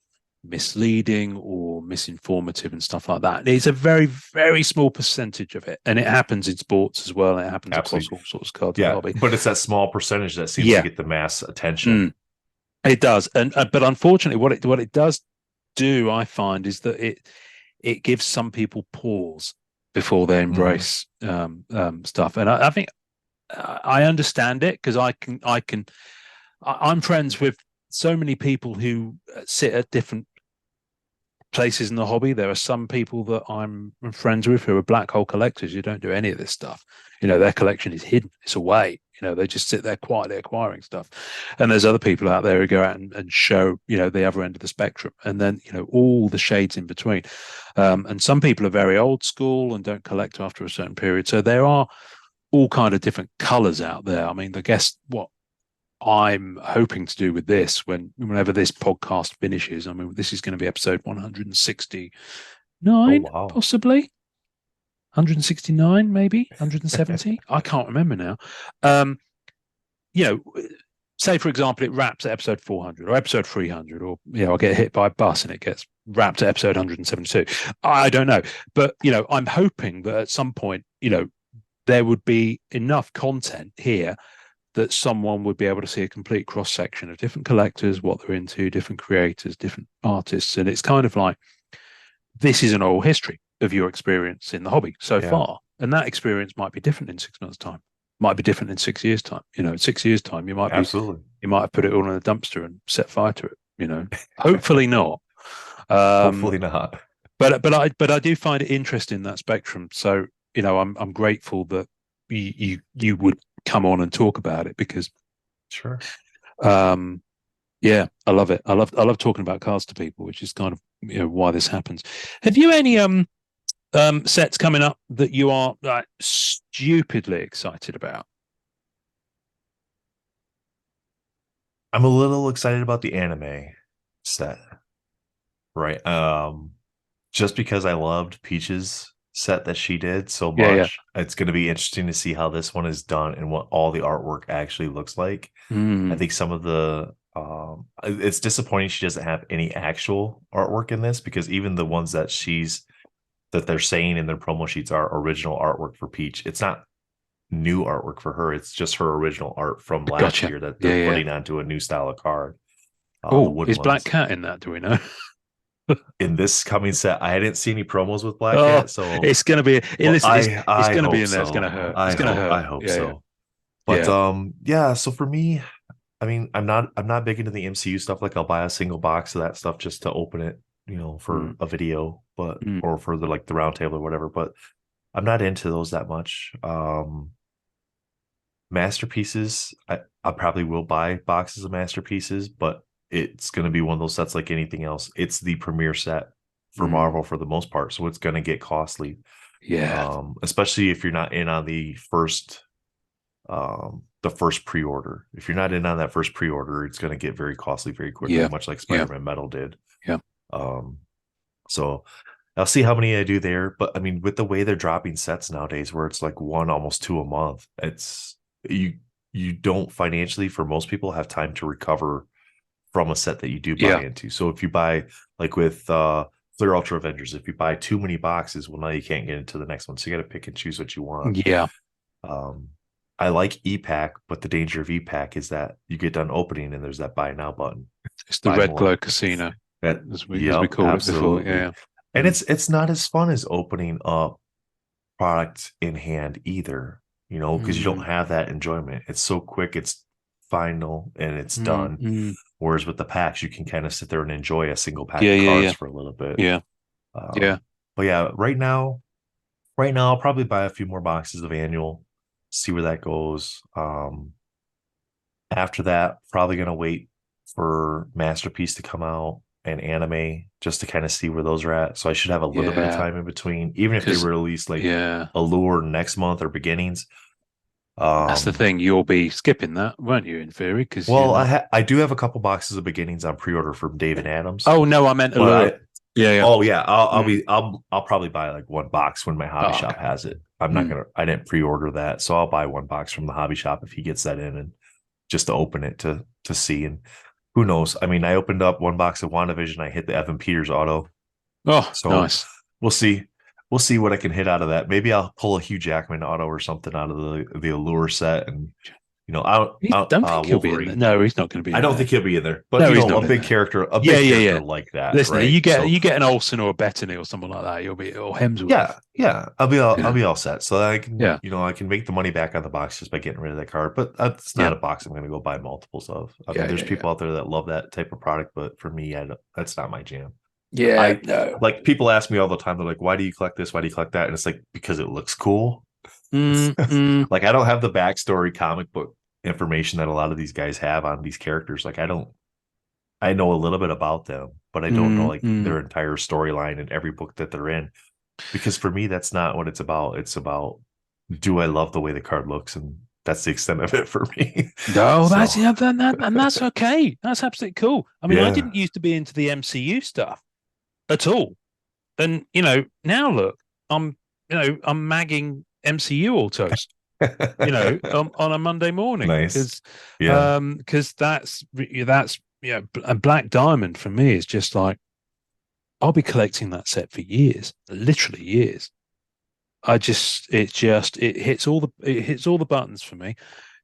misleading or misinformative and stuff like that. It's a very, very small percentage of it, and it happens in sports as well. It happens across all sorts of cards. But it's that small percentage that seems to get the mass attention. It does, and but unfortunately, what it does do, I find, is that it gives some people pause before they embrace stuff. And I think I understand it because I'm friends with so many people who sit at different places in the hobby. There are some people that I'm friends with who are black hole collectors who don't do any of this stuff. Their collection is hidden, it's away. They just sit there quietly acquiring stuff. And there's other people out there who go out and show, the other end of the spectrum, and then, all the shades in between. And some people are very old school and don't collect after a certain period. So there are all kind of different colors out there. I mean, I guess what I'm hoping to do with this, whenever this podcast finishes, I mean, this is going to be episode 169, wow. possibly 169, maybe 170. I can't remember now. Say for example, it wraps at episode 400 or episode 300, or I get hit by a bus and it gets wrapped at episode 172. I don't know, but I'm hoping that at some point, there would be enough content here that someone would be able to see a complete cross section of different collectors, what they're into, different creators, different artists, and it's kind of like, this is an oral history of your experience in the hobby so far, and that experience might be different in 6 months' time, might be different in 6 years' time. In 6 years' time, you might have put it all in a dumpster and set fire to it. Hopefully not. Hopefully not. But I do find it interesting, that spectrum. So I'm grateful that you would come on and talk about it, because sure. Yeah, I love it. I love talking about cards to people, which is kind of why this happens. Have you any sets coming up that you are stupidly excited about? I'm a little excited about the anime set, right? Just because I loved Peach's set that she did so much. It's going to be interesting to see how this one is done and what all the artwork actually looks like. I think some of the it's disappointing she doesn't have any actual artwork in this, because even the ones that they're saying in their promo sheets are original artwork for Peach. It's not new artwork for her. It's just her original art from last year that they're putting onto a new style of card. Is Black Cat in that? Do we know? In this coming set, I didn't see any promos with Black Cat, so it's going to be. It's going to be in there. So. It's going to hurt. I hope so. But so for me, I mean, I'm not big into the MCU stuff. Like, I'll buy a single box of that stuff just to open it, for a video, but or for the round table or whatever. But I'm not into those that much. Masterpieces, I probably will buy boxes of masterpieces, but it's going to be one of those sets like anything else. It's the premiere set for Marvel for the most part, so it's going to get costly. Especially if you're not in on the first pre-order. If you're not in on that first pre-order, it's going to get very costly very quickly, much like Spider-Man Metal did. So I'll see how many I do there. But I mean, with the way they're dropping sets nowadays, where it's like one, almost two a month, it's you don't financially, for most people, have time to recover from a set that you do buy into. So if you buy, like with Clear Ultra Avengers, if you buy too many boxes, well, now you can't get into the next one. So you got to pick and choose what you want. I like E-Pack, but the danger of E-Pack is that you get done opening and there's that buy now button. It's the Red Glow Casino, as we called it before. And it's not as fun as opening up product in hand either, because you don't have that enjoyment. It's so quick, it's final, and it's done. Whereas with the packs, you can kind of sit there and enjoy a single pack of cards for a little bit. But right now I'll probably buy a few more boxes of annual, see where that goes. After that, probably gonna wait for Masterpiece to come out and anime, just to kind of see where those are at. So I should have a little bit of time in between, even if they release Allure next month or Beginnings. That's the thing. You'll be skipping that, won't you, in theory? Because I do have a couple boxes of Beginnings on pre-order from David Adams. Oh no, I meant Allure. I'll probably buy like one box when my hobby shop has it. I didn't pre-order that, so I'll buy one box from the hobby shop if he gets that in, and just to open it to see. And who knows? I mean, I opened up one box of WandaVision. I hit the Evan Peters auto. Oh, so nice. We'll see. We'll see what I can hit out of that. Maybe I'll pull a Hugh Jackman auto or something out of the Allure set, and I don't think he'll be in there. No, he's not going to be. I don't think he'll be in there. But a big character, like that. Listen, right? you get an Olsen or a Bettany or something like that, you'll be Hemsworth. I'll be all set. So I can I can make the money back on the box just by getting rid of that card. But that's not a box I'm going to go buy multiples of. I mean, there's people out there that love that type of product, but for me, that's not my jam. Like, people ask me all the time, they're like, why do you collect this? Why do you collect that? And it's like, because it looks cool. Like I don't have the backstory comic book information that a lot of these guys have on these characters. Like I know a little bit about them, but I don't know like their entire storyline in every book that they're in. Because for me, that's not what it's about. It's about, do I love the way the card looks? And that's the extent of it for me. No, So, and that's okay. That's absolutely cool. I mean, I yeah. didn't used to be into the MCU stuff at all. And now look, I'm I'm magging MCU autos, on a Monday morning Nice. Yeah. because that's and Black Diamond for me is just like, I'll be collecting that set for years, literally years. It hits all the buttons for me.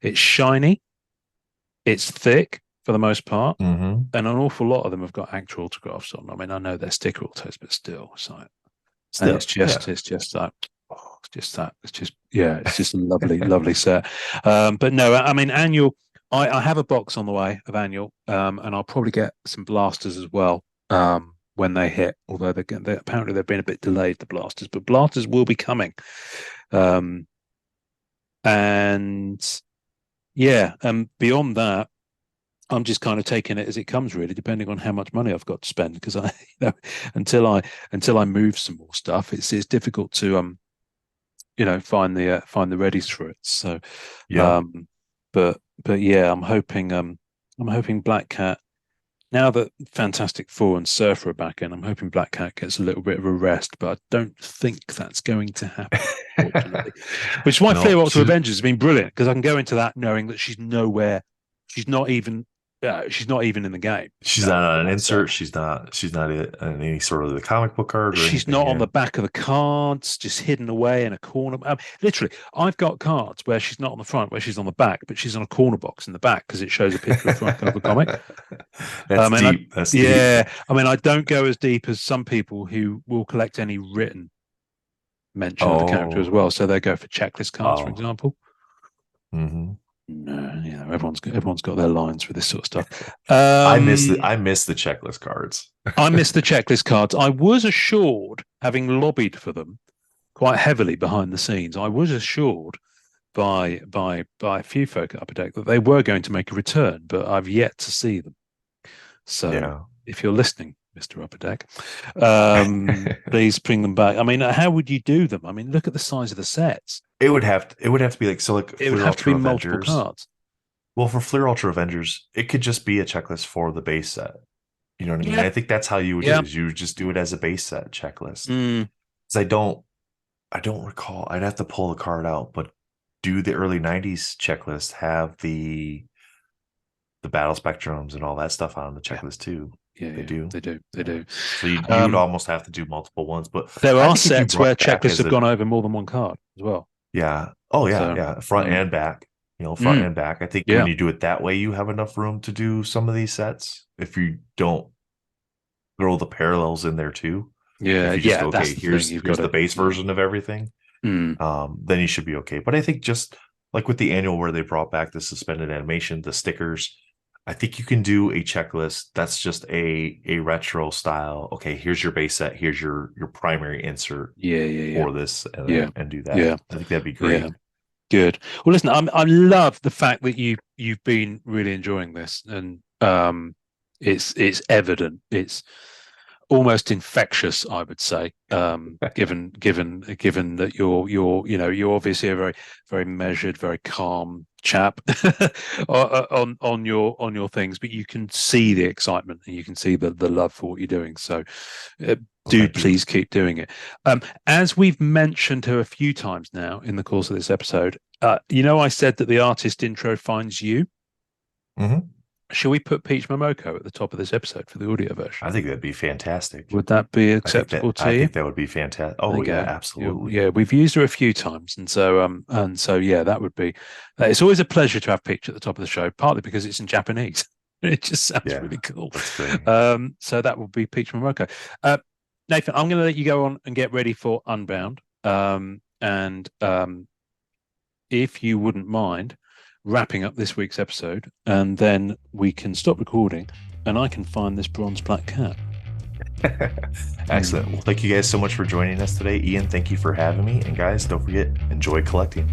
It's shiny, it's thick for the most part, Mm-hmm. and an awful lot of them have got actual autographs on. I mean, I know they're sticker autos, but still, it's like, and it's just like, it's just a lovely, lovely set. But no, I mean, annual. I have a box on the way of annual, and I'll probably get some blasters as well. When they hit, although they apparently they've been a bit delayed, the blasters, but blasters will be coming. And yeah, beyond that, I'm just kind of taking it as it comes, really, depending on how much money I've got to spend. Because until I move some more stuff, it's difficult to find the readies for it. So Yeah. but yeah, I'm hoping Black Cat. Now that Fantastic Four and Surfer are back in, I'm hoping Black Cat gets a little bit of a rest, but I don't think that's going to happen, unfortunately. Which is why No, Flare Ultra Avengers has been brilliant, because I can go into that knowing that she's nowhere, she's not even in the game. she's not on an insert. She's not in any sort of the comic book card or She's anything. not on the back of the cards, just hidden away in a corner. Literally, I've got cards where she's not on the front, where she's on the back, but she's on a corner box in the back because it shows a picture of front cover of a comic. That's deep. That's deep. Yeah, I mean, I don't go as deep as some people who will collect any written mention of the character as well. So they go for checklist cards, for example. Mm-hmm. No, everyone's got their lines for this sort of stuff. I miss the checklist cards. I miss the checklist cards. I was assured, having lobbied for them quite heavily behind the scenes, I was assured by a few folk at Upper Deck that they were going to make a return, but I've yet to see them. So if you're listening, Mr. Upper Deck, please bring them back. I mean, how would you do them? I mean, look at the size of the sets. It would have to be like, so like it would have to be multiple cards. Well, for Fleer Ultra Avengers, it could just be a checklist for the base set. You know what I mean? I think that's how you would do it. You would just do it as a base set checklist. Because I don't recall. I'd have to pull the card out, but do the early 90s checklist have the battle spectrums and all that stuff on the checklist too? Yeah, they do. They do. So you would almost have to do multiple ones, but there are sets where checklists have gone over more than one card as well. Yeah. Oh yeah, yeah. Front and back. Front and back. I think when you do it that way, you have enough room to do some of these sets. If you don't throw the parallels in there too. Yeah. If you just go, okay, here's the base version of everything. Then you should be okay. But I think just like with the annual where they brought back the suspended animation, the stickers, I think you can do a checklist that's just a retro style. Okay, here's your base set. Here's your primary insert for this, and do that. Yeah, I think that'd be great. Yeah. Good. Well, listen, I love the fact that you've been really enjoying this, and it's evident. It's almost infectious, I would say, given that you're obviously a very, very measured, very calm chap on your things, but you can see the excitement and you can see the love for what you're doing. So please keep doing it. As we've mentioned her a few times now in the course of this episode, I said that the artist intro finds you. Mm-hmm. Shall we put Peach Momoko at the top of this episode for the audio version? I think that'd be fantastic. Would that be acceptable to you? I think that would be fantastic. Oh yeah, absolutely. Yeah, we've used her a few times, and so yeah, that would be. It's always a pleasure to have Peach at the top of the show, partly because it's in Japanese. It just sounds really cool. So that would be Peach Momoko. Nathan, I'm going to let you go on and get ready for Unbound, and if you wouldn't mind wrapping up this week's episode, and then we can stop recording and I can find this bronze black cat. Excellent. Well, thank you guys so much for joining us today. Ian, thank you for having me. And guys, don't forget, enjoy collecting.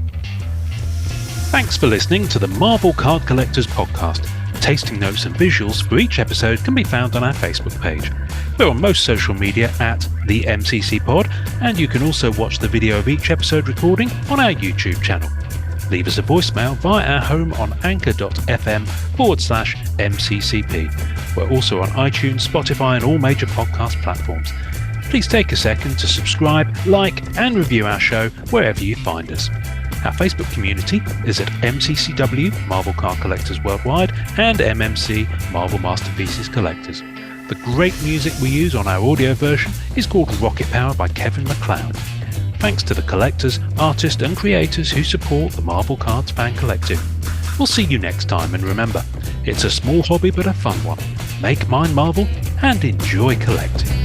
Thanks for listening to the Marvel Card Collectors podcast. Tasting notes and visuals for each episode can be found on our Facebook page. We're on most social media at the MCC Pod, and you can also watch the video of each episode recording on our YouTube channel. Leave us a voicemail via our home on anchor.fm/MCCP. We're also on iTunes, Spotify, and all major podcast platforms. Please take a second to subscribe, like, and review our show wherever you find us. Our Facebook community is at MCCW Marvel Card Collectors Worldwide and MMC Marvel Masterpieces Collectors. The great music we use on our audio version is called Rocket Power by Kevin MacLeod. Thanks to the collectors, artists and creators who support the Marvel Cards Fan Collective. We'll see you next time, and remember, it's a small hobby but a fun one. Make mine Marvel and enjoy collecting.